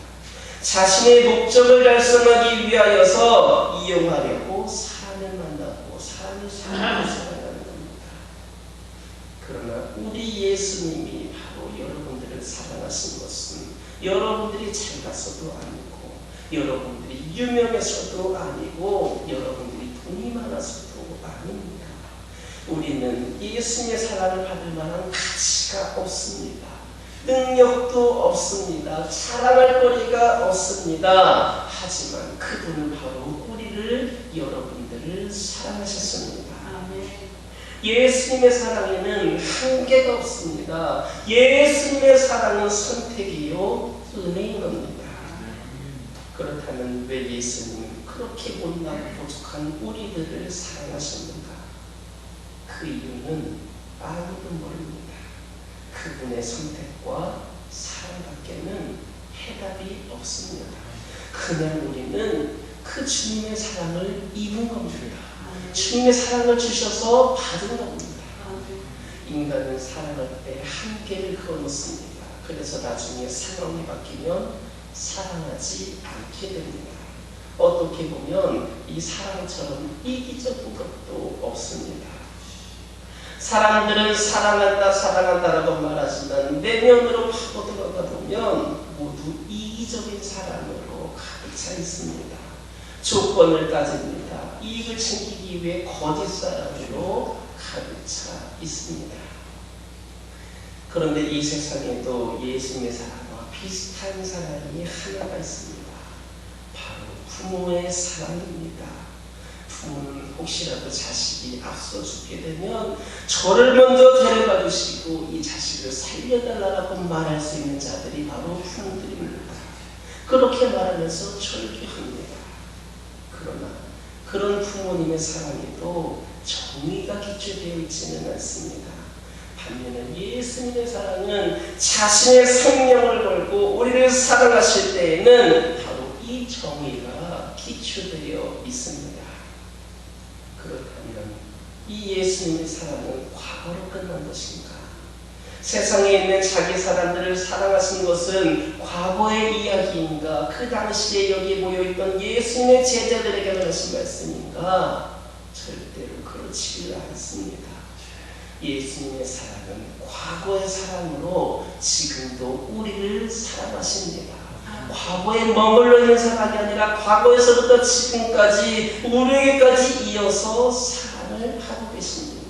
자신의 목적을 달성하기 위하여서 이용하려고 사람을 만나고 사람을 사랑하는 겁니다. 그러나 우리 예수님이 바로 여러분들을 사랑하신 것은 여러분들이 잘났어도 아니고 여러분들이 유명해서도 아니고 여러분들이 돈이 많아서도 아닙니다. 우리는 예수님의 사랑을 받을 만한 가치가 없습니다. 능력도 없습니다. 자랑할 거리가 없습니다. 하지만 그분은 바로 우리를, 여러분들을 사랑하셨습니다. 예수님의 사랑에는 한계가 없습니다. 예수님의 사랑은 선택이요 은혜인 겁니다. 그렇다면 왜 예수님은 그렇게 못나고 부족한 우리들을 사랑하십니까? 그 이유는 아무도 모릅니다. 그분의 선택과 사랑밖에는 해답이 없습니다. 그냥 우리는 그 주님의 사랑을 입은 겁니다. 주님의 사랑을 주셔서 받은 겁니다. 인간은 사랑할 때 한계를 그어놓습니다. 그래서 나중에 상황이 바뀌면 사랑하지 않게 됩니다. 어떻게 보면 이 사랑처럼 이기적인 것도 없습니다. 사람들은 사랑한다라고 말하지만 내면으로 파고 들어가 보면 모두 이기적인 사랑으로 가득 차 있습니다. 조건을 따집니다. 이익을 챙기기 위해 거짓 사랑으로 가득 차 있습니다. 그런데 이 세상에도 예수님의 사랑과 비슷한 사랑이 하나가 있습니다. 바로 부모의 사랑입니다. 부모는 혹시라도 자식이 앞서 죽게 되면 저를 먼저 데려가 주시고 이 자식을 살려달라고 말할 수 있는 자들이 바로 부모들입니다. 그렇게 말하면서 절규합니다. 그러나 그런 부모님의 사랑에도 정의가 기초되어 있지는 않습니다. 반면에 예수님의 사랑은 자신의 생명을 걸고 우리를 사랑하실 때에는 바로 이 정의가 기초되어 있습니다. 그렇다면 이 예수님의 사랑은 과거로 끝난 것인가? 세상에 있는 자기 사람들을 사랑하신 것은 과거의 이야기인가? 그 당시에 여기 모여있던 예수님의 제자들에게만 하신 말씀인가? 절대로 그렇지를 않습니다. 예수님의 사랑은 과거의 사랑으로 지금도 우리를 사랑하십니다. 과거에 머물러 있는 사랑이 아니라 과거에서부터 지금까지 우리에게까지 이어서 사랑을 하고 계십니다.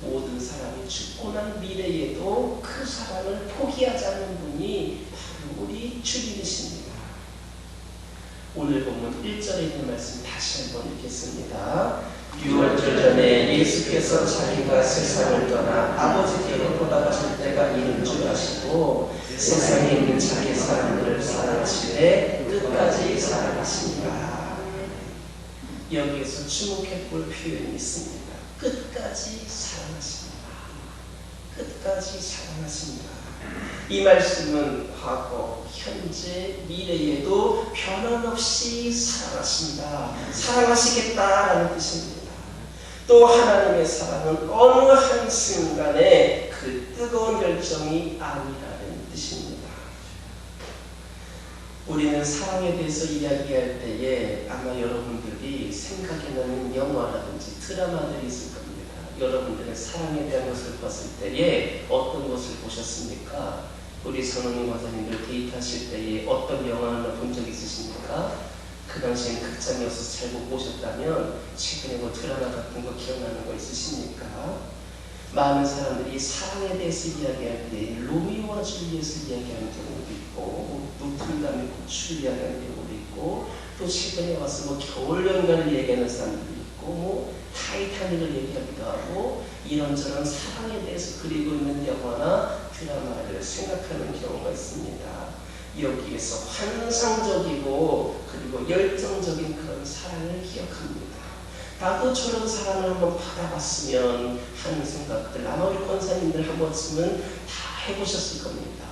모든 사람이 죽고 난 미래에도 그 사랑을 포기하지 않는 분이 바로 우리 주님이십니다. 오늘 보면 1절에 있는 말씀 다시 한번 읽겠습니다. 6월절 전에 예수께서 자기가 세상을 떠나 아버지께로 돌아가실 때가 이른 줄 아시고 세상에 있는 자기 사람들을 사랑하시되 끝까지 사랑하십니다. 여기에서 주목해 볼 표현이 있습니다. 끝까지 사랑하십니다. 끝까지 사랑하십니다. 이 말씀은 과거, 현재, 미래에도 변함없이 사랑하신다, 사랑하시겠다라는 뜻입니다. 또 하나님의 사랑은 어느 한순간에 그 뜨거운 열정이 아니라는 뜻입니다. 우리는 사랑에 대해서 이야기할 때에 아마 여러분들이 생각이 나는 영화라든지 드라마들이 있을 겁니다. 여러분들은 사랑에 대한 것을 봤을 때에 어떤 것을 보셨습니까? 우리 선원님 과장님들 데이트하실 때에 어떤 영화를 본 적 있으십니까? 그 당시엔 극장이어서 잘 못 보셨다면 최근에 뭐 드라마 같은 거 기억나는 거 있으십니까? 많은 사람들이 사랑에 대해서 이야기할 때 로미오와 줄리엣을 이야기하는 경우도 있고 노틀담의 고추를 이야기하는 경우도 있고 또 최근에 와서 뭐 겨울연가를 얘기하는 사람들도 있고 뭐 타이타닉을 얘기하기도 하고 이런저런 사랑에 대해서 그리고 있는 영화나 드라마를 생각하는 경우가 있습니다. 여기에서 환상적이고 그리고 열정적인 그런 사랑을 기억합니다. 나도 저런 사랑을 한번 받아봤으면 하는 생각들 아마 우리 권사님들 한 번쯤은 다 해보셨을 겁니다.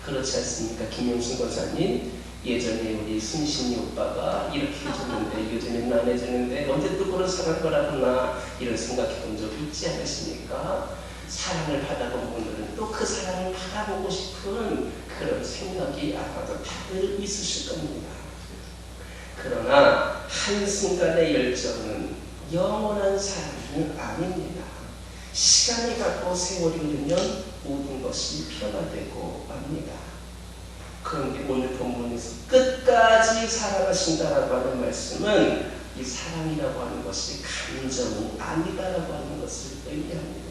그렇지 않습니까? 김용순 권사님 예전에 우리 순신이 오빠가 이렇게 해줬는데 요즘엔 안 해주는데 언제 또 그런 사랑을 하구나 이런 생각해 본 적 있지 않으십니까? 사랑을 받아본 분들은 또 그 사랑을 받아보고 싶은 그런 생각이 아마도 다들 있으실 겁니다. 그러나 한순간의 열정은 영원한 사랑은 아닙니다. 시간이 가고 세월이 흐르면 모든 것이 변화되고 맙니다. 그런데 오늘 본문에서 끝까지 사랑하신다라고 하는 말씀은 이 사랑이라고 하는 것이 감정이 아니다라고 하는 것을 의미합니다.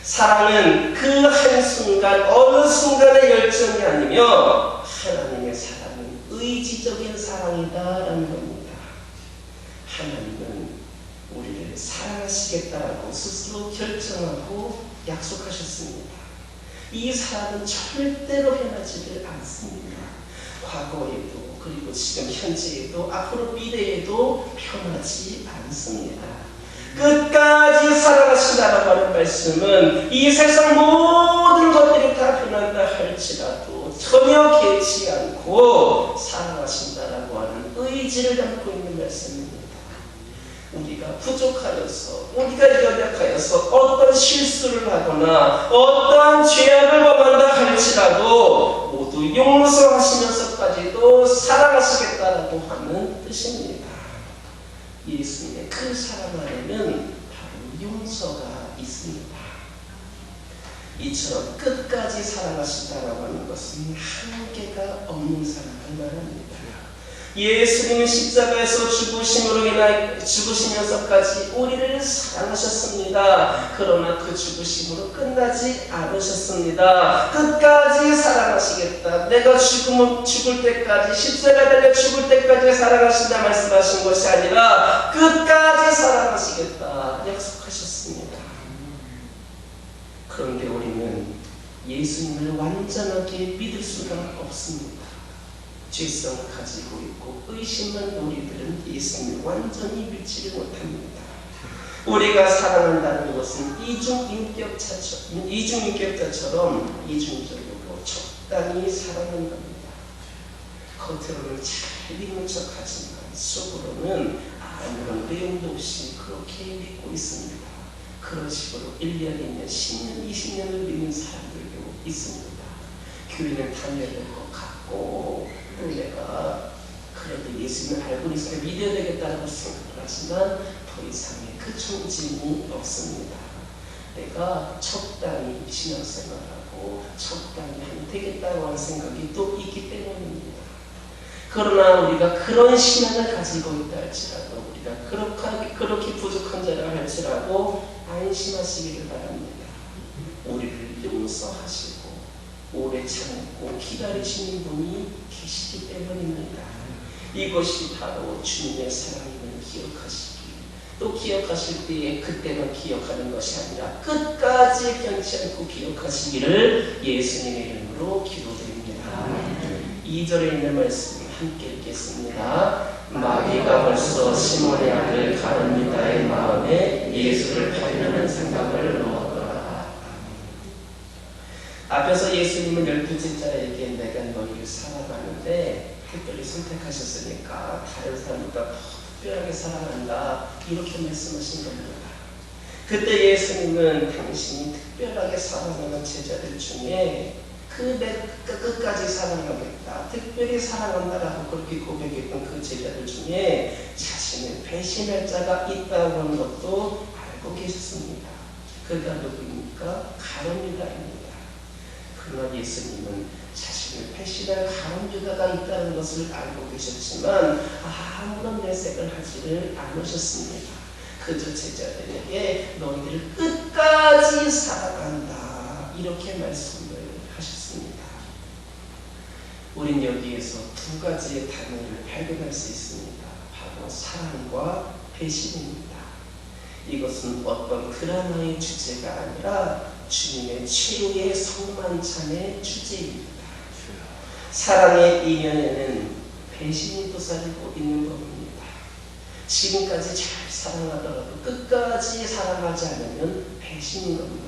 사랑은 그 한순간 어느 순간의 열정이 아니며 하나님의 사랑은 의지적인 사랑이다라는 겁니다. 하나님은 우리를 사랑하시겠다라고 스스로 결정하고 약속하셨습니다. 이 사랑은 절대로 변하지를 않습니다. 과거에도 그리고 지금 현재에도 앞으로 미래에도 변하지 않습니다. 끝까지 사랑하신다라고 하는 말씀은 이 세상 모든 것들이 다 변한다 할지라도 전혀 개치 않고 사랑하신다라고 하는 의지를 담고 있는 말씀입니다. 우리가 부족하여서, 우리가 연약하여서 어떤 실수를 하거나 어떤 죄악을 범한다 할지라도 모두 용서하시면서까지도 사랑하시겠다라고 하는 뜻입니다. 예수님의 그 사랑 안에는 바로 용서가 있습니다. 이처럼 끝까지 사랑하신다라고 하는 것은 한계가 없는 사랑을 말합니다. 예수님은 십자가에서 죽으시면서까지 우리를 사랑하셨습니다. 그러나 그 죽으심으로 끝나지 않으셨습니다. 끝까지 사랑하시겠다. 내가 죽을 때까지, 십자가 달려 죽을 때까지 사랑하신다 말씀하신 것이 아니라 끝까지 사랑하시겠다 약속하셨습니다. 그런데 우리는 예수님을 완전하게 믿을 수가 없습니다. 죄성을 가지고 있고 의심한 우리들은 예수님을 완전히 믿지를 못합니다. 우리가 사랑한다는 것은 이중인격자처럼 이중적이고 적당히 사랑하는 겁니다. 겉으로는 잘 믿는 척하지만 속으로는 아무런 내용도 없이 그렇게 믿고 있습니다. 그런 식으로 1년, 2년, 10년, 20년을 믿는 사람들도 있습니다. 교회는 다녀야 될 것 같고 또 내가 그래도 예수님을 알고 있으면 믿어야 되겠다라고 생각을 하지만 더 이상의 그 존재는 없습니다. 내가 적당히 신앙생활하고 적당히 하면 되겠다고 하는 생각이 또 있기 때문입니다. 그러나 우리가 그런 신앙을 가지고 있다 할지라도 우리가 그렇게 부족한 자라 할지라도 안심하시기를 바랍니다. 우리를 용서하시고 오래 참고 기다리시는 분이 계시기 때문입니다. 이것이 바로 주님의 사랑임을 기억하시기, 또 기억하실 때에 그때만 기억하는 것이 아니라 끝까지 변치 않고 기억하시기를 예수님의 이름으로 기도드립니다. 2절에 있는 말씀 함께 읽겠습니다. 마귀가 벌써 시몬의 아들 가룟 유다의 마음에 예수를 팔려는 생각을 넣었더라. 앞에서 예수님은 12제자에게 내가 너희를 사랑하는데 특별히 선택하셨으니까 다른 사람보다 특별하게 사랑한다 이렇게 말씀하신 겁니다. 그때 예수님은 당신이 특별하게 사랑하는 제자들 중에 내가 끝까지 사랑하겠다, 특별히 사랑한다라고 그렇게 고백했던 그 제자들 중에 자신을 배신할 자가 있다고 하는 것도 알고 계셨습니다. 그가 누구입니까? 가룟 유다입니다. 그러나 예수님은 자신을 배신할 가룟 유다가 있다는 것을 알고 계셨지만 아무런 내색을 하지를 않으셨습니다. 그저 제자들에게 너희들을 끝까지 사랑한다 이렇게 말씀을 하셨습니다. 우린 여기에서 두 가지의 단어를 발견할 수 있습니다. 바로 사랑과 배신입니다. 이것은 어떤 드라마의 주제가 아니라 주님의 최후의 성만찬의 주제입니다. 사랑의 이면에는 배신이 도사리고 있는 겁니다. 지금까지 잘 사랑하더라도 끝까지 사랑하지 않으면 배신인 겁니다.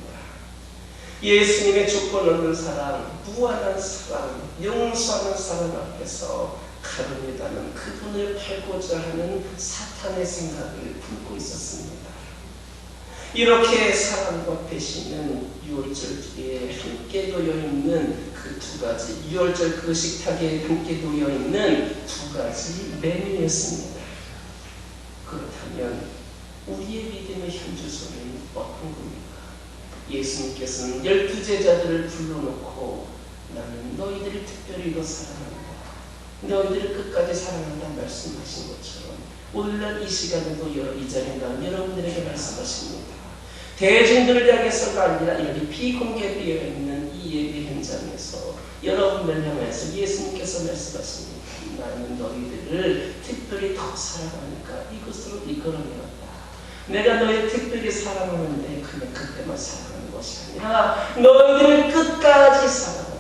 예수님의 조건 없는 사랑, 무한한 사랑, 용서하는 사랑 앞에서 가룟 유다는 그분을 팔고자 하는 사탄의 생각을 품고 있었습니다. 이렇게 사랑과 배신은 유월절 뒤에 함께 놓여 있는 그 두 가지, 유월절 그 식탁에 함께 놓여 있는 두 가지 메뉴였습니다. 그렇다면 우리의 믿음의 현주소는 어떤 겁니까? 예수님께서는 12제자들을 불러놓고 나는 너희들을 특별히 더 사랑한다, 너희들을 끝까지 사랑한다 말씀하신 것처럼 오늘날 이 시간에도 이 자리에 나온 여러분들에게 말씀하십니다. 대중들을 향해서가 아니라 이렇게 비공개되어 있는 이 예배 현장에서 여러분들 향해서 예수님께서 말씀하십니다. 나는 너희들을 특별히 더 사랑하니까 이것으로 이끌어내었다. 내가 너희 특별히 사랑하는데 그냥 그때만 사랑하는 것이 아니라 너희들을 끝까지 사랑한다.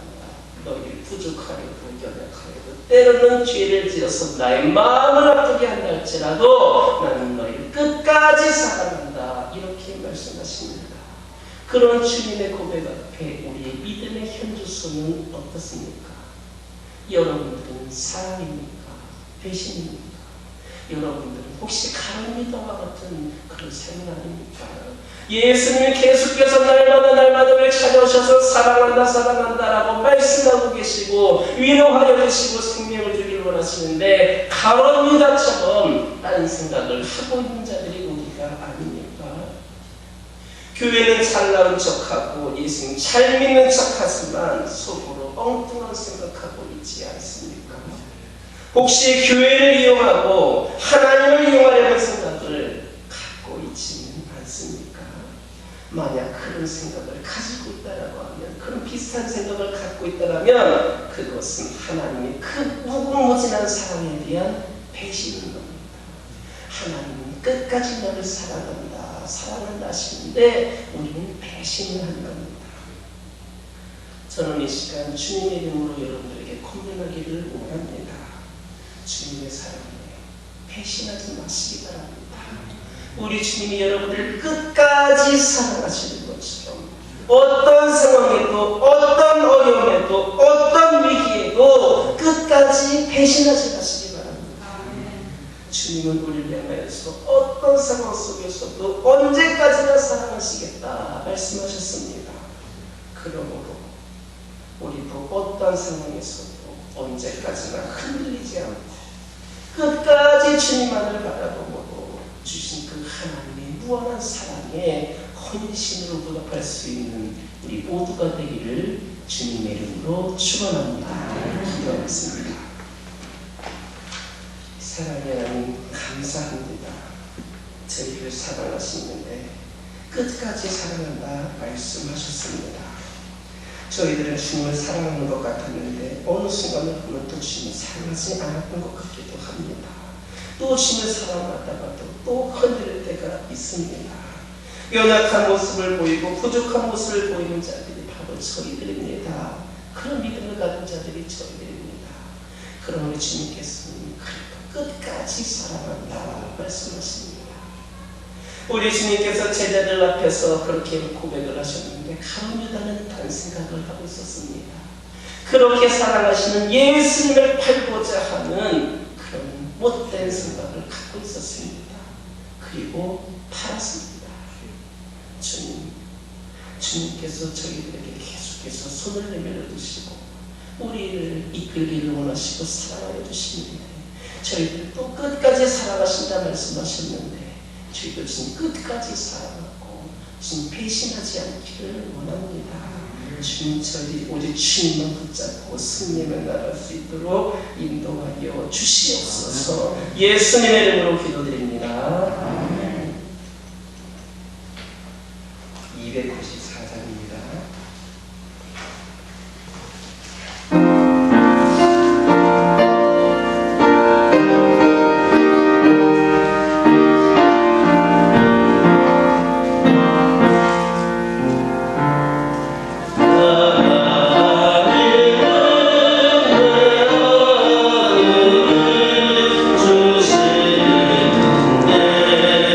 너희를 부족하려고 연약하려고 때로는 죄를 지어서 나의 마음을 아프게 한다 할지라도 나는 너희를 끝까지 사랑한다. 이렇게 말씀하십니다. 그런 주님의 고백 앞에 우리의 믿음의 현주소는 어떻습니까? 여러분들은 사랑입니까? 배신입니까? 여러분들은 혹시 가룟유다와 같은 그런 생각 아닙니까? 예수님이 계속해서 날마다 우리를 찾아오셔서 사랑한다 사랑한다라고 말씀하고 계시고 위로하여 주시고 생명을 주길 원하시는데 가룟유다처럼 다른 생각을 하고 있는 자들이 우리가 아닙니까? 교회는 잘 나온 척하고 예수님 잘 믿는 척하지만 속으로 엉뚱한 생각하고 있지 않습니까? 혹시 교회를 이용하고 하나님을 이용하려는 생각을 갖고 있지는 않습니까? 만약 그런 생각을 가지고 있다라고 하면, 그런 비슷한 생각을 갖고 있다라면 그것은 하나님의 그 무궁무진한 사랑에 대한 배신인 겁니다. 하나님은 끝까지 너를 사랑한다 하시는데 우리는 배신을 하는 겁니다. 저는 이 시간 주님의 이름으로 여러분들에게 권면하기를 원합니다. 주님의 사랑에 배신하지 마시기 바랍니다. 우리 주님이 여러분을 끝까지 사랑하시는 것처럼 어떤 상황에도 어떤 어려움에도 어떤 위기에도 끝까지 배신하지 마시기 바랍니다. 주님은 우리를 향하여서 어떤 상황 속에서도 언제까지나 사랑하시겠다 말씀하셨습니다. 그러므로 우리도 어떤 상황에서도 언제까지나 흔들리지 않고 끝까지 주님만을 바라보고 주신 그 하나님의 무한한 사랑에 헌신으로 보답할 수 있는 우리 모두가 되기를 주님의 이름으로 축원합니다. 기도하겠습니다. 사랑의 하나님 감사합니다. 저희를 사랑하시는데 끝까지 사랑한다 말씀하셨습니다. 저희들은 주님을 사랑하는 것 같았는데 어느 순간을 보면 또 주님을 사랑하지 않았던 것 같기도 합니다. 또 주님을 사랑하다가도 또 흔들릴 때가 있습니다. 연약한 모습을 보이고 부족한 모습을 보이는 자들이 바로 저희들입니다. 그런 믿음을 가진 자들이 저희들입니다. 그러나 우리 주님께서는 끝까지 사랑한다 말씀하십니다. 우리 주님께서 제자들 앞에서 그렇게 고백을 하셨는데 가룟유다는 다른 생각을 하고 있었습니다. 그렇게 사랑하시는 예수님을 팔고자 하는 그런 못된 생각을 갖고 있었습니다. 그리고 팔았습니다. 주님께서 저희들에게 계속해서 손을 내밀어 주시고 우리를 이끌기를 원하시고 사랑하여 주시는데 저희들도 끝까지 사랑하신다 말씀하셨는데 저희도 주님 끝까지 사랑하고 주님 배신하지 않기를 원합니다. 주님 저희 오직 주님만 붙잡고 승리를 나갈 수 있도록 인도하여 주시옵소서. 예수님의 이름으로 기도드립니다. 294장입니다. 주시네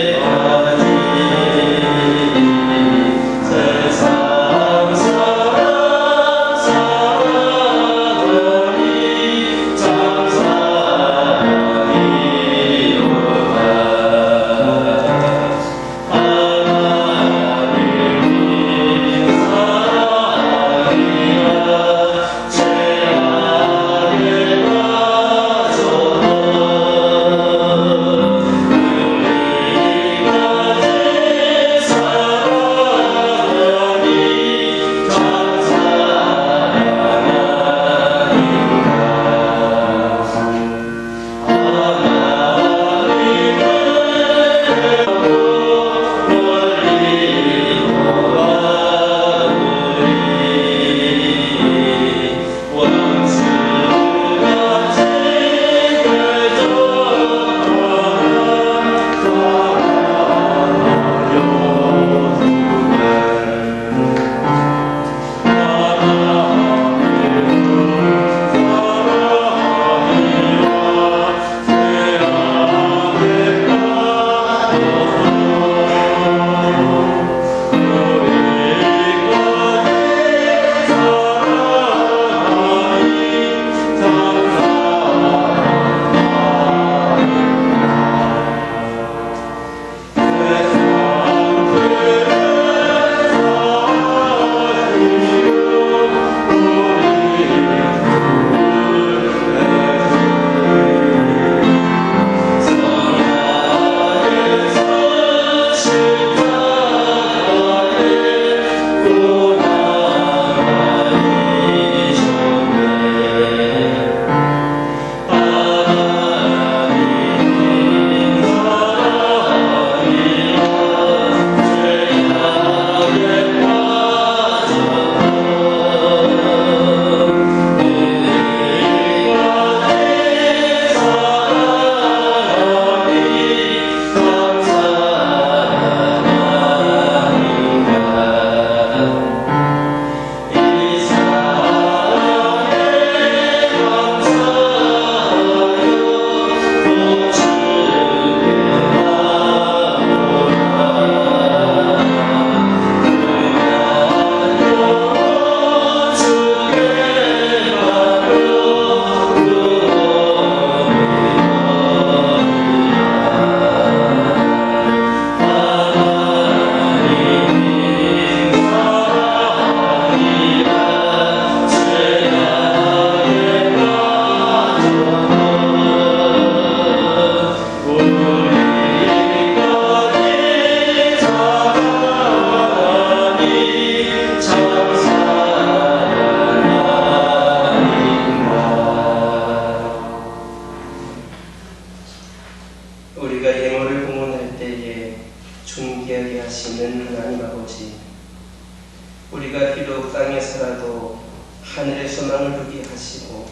하늘의 소망을 두게 하시고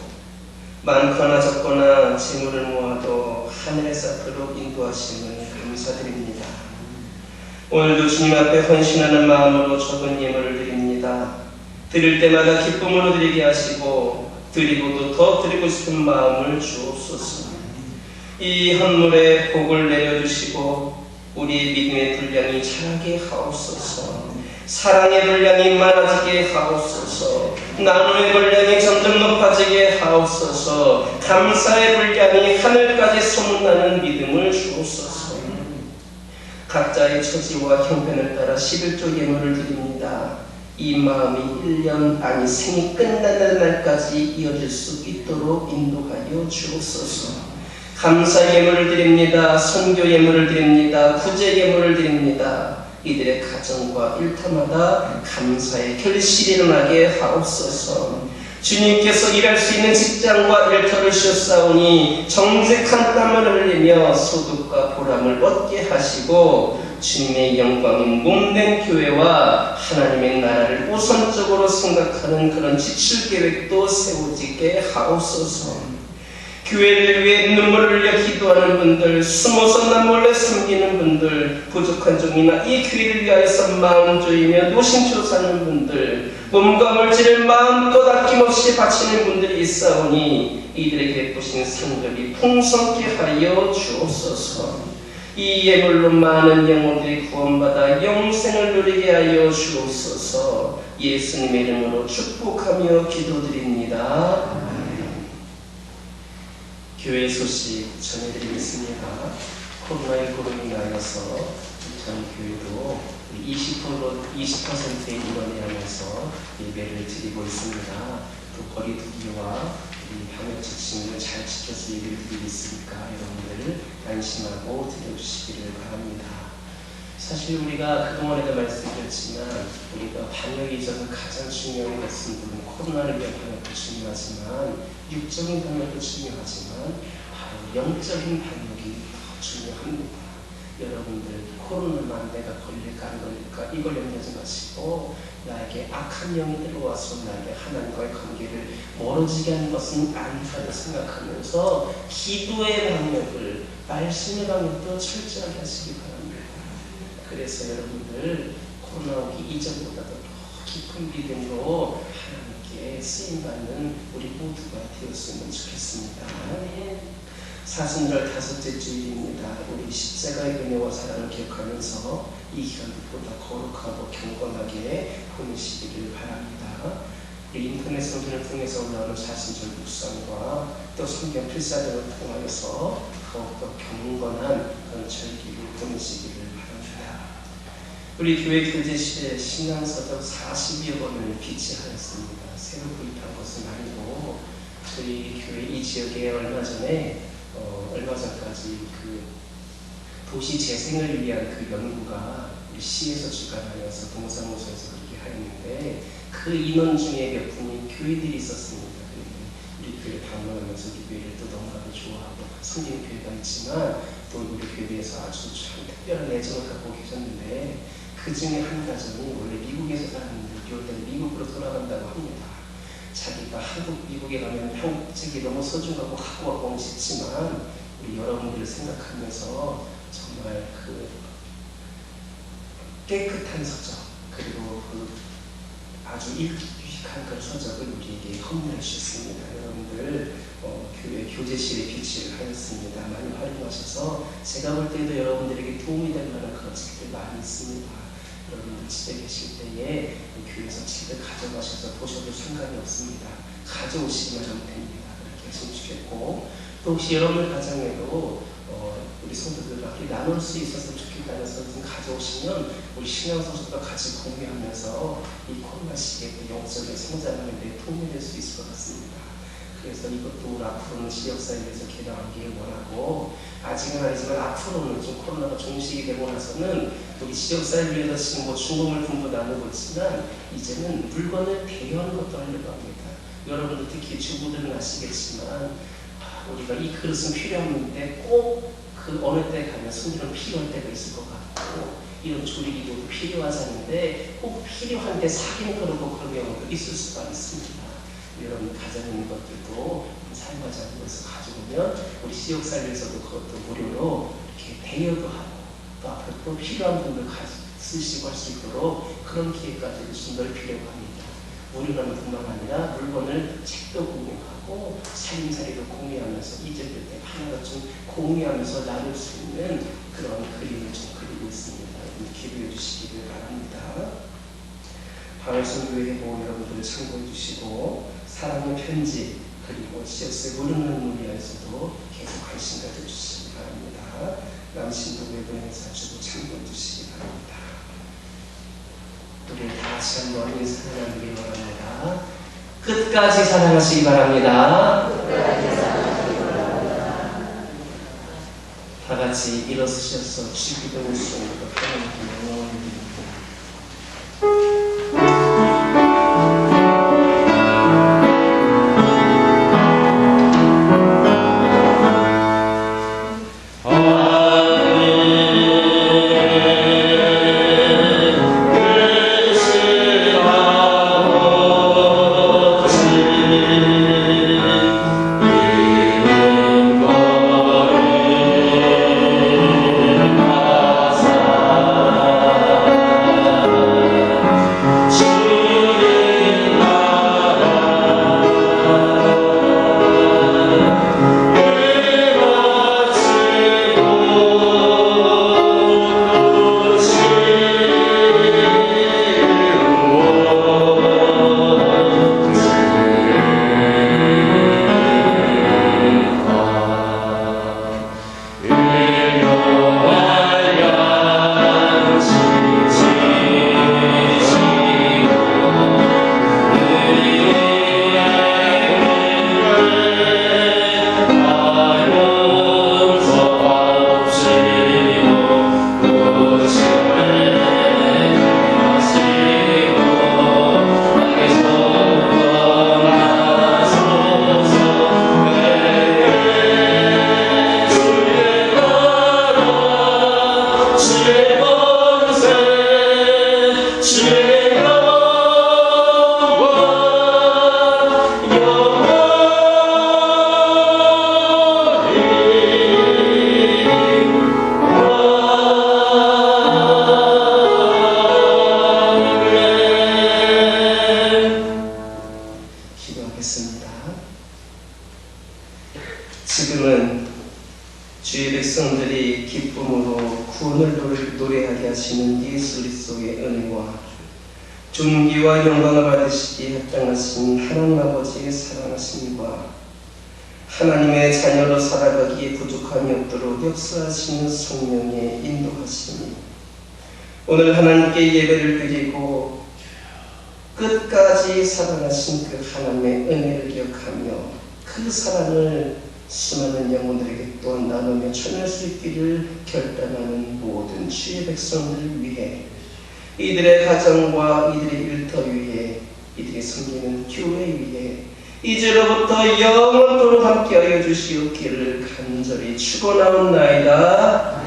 많거나 적거나 재물을 모아도 하늘의 싹으로 인도하심을 감사드립니다. 오늘도 주님 앞에 헌신하는 마음으로 적은 예물을 드립니다. 드릴 때마다 기쁨으로 드리게 하시고 드리고도 더 드리고 싶은 마음을 주옵소서. 이 헌물에 복을 내려주시고 우리의 믿음의 분량이 자라게 하옵소서. 사랑의 분량이 많아지게 하옵소서. 나눔의 분량이 점점 높아지게 하옵소서. 감사의 분량이 하늘까지 소문나는 믿음을 주옵소서. 각자의 처지와 형편을 따라 11조 예물을 드립니다. 이 마음이 1년 아니 생이 끝나는 날까지 이어질 수 있도록 인도하여 주옵소서. 감사 예물을 드립니다. 선교 예물을 드립니다. 구제 예물을 드립니다. 이들의 가정과 일터마다 감사의 결실이 일어나게 하옵소서. 주님께서 일할 수 있는 직장과 일터를 쉬었사오니 정직한 땀을 흘리며 소득과 보람을 얻게 하시고 주님의 영광인 몸된 교회와 하나님의 나라를 우선적으로 생각하는 그런 지출 계획도 세워지게 하옵소서. 교회를 위해 눈물을 흘려 기도하는 분들, 숨어서 남몰래 섬기는 분들, 부족한 종이나 이 교회를 위하여서 마음 조이며 노심초로 사는 분들, 몸과 물질을 마음껏 아낌없이 바치는 분들이 있사오니 이들에게 베푸신 상급이 풍성케 하여 주옵소서. 이 예물로 많은 영혼들이 구원받아 영생을 누리게 하여 주옵소서. 예수님의 이름으로 축복하며 기도드립니다. 교회 소식 전해드리겠습니다. 코로나19로 인하여서 전 교회도 20%의 인원에 하면서 예배를 드리고 있습니다. 또 거리두기와 방역 지침을 잘 지켜서 예배를 드리고 있으니까 여러분들 안심하고 드려주시기를 바랍니다. 사실 우리가 그동안에도 말씀드렸지만 우리가 방역에 있어서 가장 중요한 것은 물론 코로나를 위한 방역도 중요하지만 육적인 방역도 중요하지만 바로 영적인 방역이 더 중요합니다. 여러분들 코로나만 내가 걸릴까 안 걸릴까 이걸 염려하지 마시고 나에게 악한 영이 들어와서 나에게 하나님과의 관계를 멀어지게 하는 것은 아니라고 생각하면서 기도의 방역을 말씀의 방역도 철저하게 하시기 바랍니다. 그래서 여러분들 코로나 오기 이전보다도 더 깊은 믿음으로 하나님께 쓰임받는 우리 모두가 되었으면 좋겠습니다. 사순절 5째 주일입니다. 우리 십자가의 은혜와 사랑을 기억하면서 이 기간보다 거룩하고 경건하게 보내시기를 바랍니다. 우리 인터넷 성전을 통해서 올라오는 사순절 묵상과 또 성경 필사전을 통하여서 더욱더 경건한 그런 절기를 보내시기를 바랍니다. 우리 교회 교제실에 신앙서적 40여 권을 비치하였습니다. 새로 구입한 것은 아니고 저희 교회 이 지역에 얼마 전까지 그 도시 재생을 위한 그 연구가 우리 시에서 주관하여서 동사무소에서 그렇게 하였는데 그 인원 중에 몇 분이 교회들이 있었습니다. 우리 교회 방문하면서 우리 교회를 또 너무나도 좋아하고 섬기는 교회가 있지만 또 우리 교회에서 아주 참 특별한 애정을 갖고 계셨는데 그 중에 한 가정이 원래 미국에서 사는 6월달에 미국으로 돌아간다고 합니다. 자기가 미국에 가면 한국책이 너무 소중하고 갖고 가고 싶지만 우리 여러분들을 생각하면서 정말 그 깨끗한 서적 그리고 그 아주 유익한 그런 서적을 우리에게 헌물해 주셨습니다. 여러분들 교회 교제실에 비치를 하였습니다. 많이 활용하셔서 제가 볼 때도 여러분들에게 도움이 될 만한 그런 책들 많이 있습니다. 여러분들 집에 계실 때에 교회에서 책을 가져가셔서 보셔도 상관이 없습니다. 가져오시기만 하면 됩니다. 그렇게 하시면 좋겠고 또 혹시 여러분들 가정에도 우리 성도들과 나눌 수 있었으면 좋겠다는 것을 가져오시면 우리 신앙성서도 같이 공유하면서 이 코로나 시기에 영적인 성장하는 데 도움이 될 수 있을 것 같습니다. 그래서 이것도 앞으로는 지역사회에 대해서 개방하기를 원하고 아직은 아니지만 앞으로는 좀 코로나가 종식이 되고 나서는 우리 지역사회를 위해서 지금 뭐 중금을 분부 나누고 있지만 이제는 물건을 대여하는 것도 하려고 합니다. 여러분들 특히 주부들은 아시겠지만 우리가 이 그릇은 필요한데 꼭 그 어느 때 가면 손님은 필요할 때가 있을 것 같고 이런 조리기도 필요하지 않은데 꼭 필요한데 사기는 그러고 그런 경우도 있을 수가 있습니다. 여러분 가정 있는 것들도 사용하지 않는 것을 가져오면 우리 지역사회에서도 그것도 무료로 이렇게 대여도 하고 또 앞으로 또 필요한 분들 쓰시고 할 수 있도록 그런 기회까지 좀 넓히려고 합니다. 무료라는 뿐만 아니라 물건을 책도 공유하고 살림살이도 공유하면서 잊어질 때 하나로 좀 공유하면서 나눌 수 있는 그런 그림을 좀 그리고 있습니다. 기부해 주시기를 바랍니다. 방울순교회 뭐 여러분들 참고해 주시고 사랑의 편지 그리고 지역사회 모르는 분야에서도 계속 관심 가져주시기 바랍니다. 남신도 외부행사 주고 참고해 주시기 바랍니다. 우리 다 같이 한번 인사를 나누기 바랍니다. 끝까지 사랑하시기 바랍니다. 다 같이 일어서셔서 주기도를 수행으로 하나님께 영광을 드립니다. 지금은 주의 백성들이 기쁨으로 구원을 노래하게 하시는 예수 그리스도의 은혜와 존귀와 영광을 받으시기에 합당하신 하나님 아버지의 사랑하심과 하나님의 자녀로 살아가기에 부족함이 없도록 역사하시는 성령의 인도하심이 오늘 하나님께 예배를 드리고 끝까지 사랑하신 그 하나님의 은혜를 기억하며 그 사랑을 수많은 영혼들에게 또한 나누며 전할 수 있기를 결단하는 모든 주의 백성들을 위해 이들의 가정과 이들의 일터 위에 이들이 섬기는 교회 위에 이제로부터 영원토록 함께하여 주시옵기를 간절히 축원하옵나이다.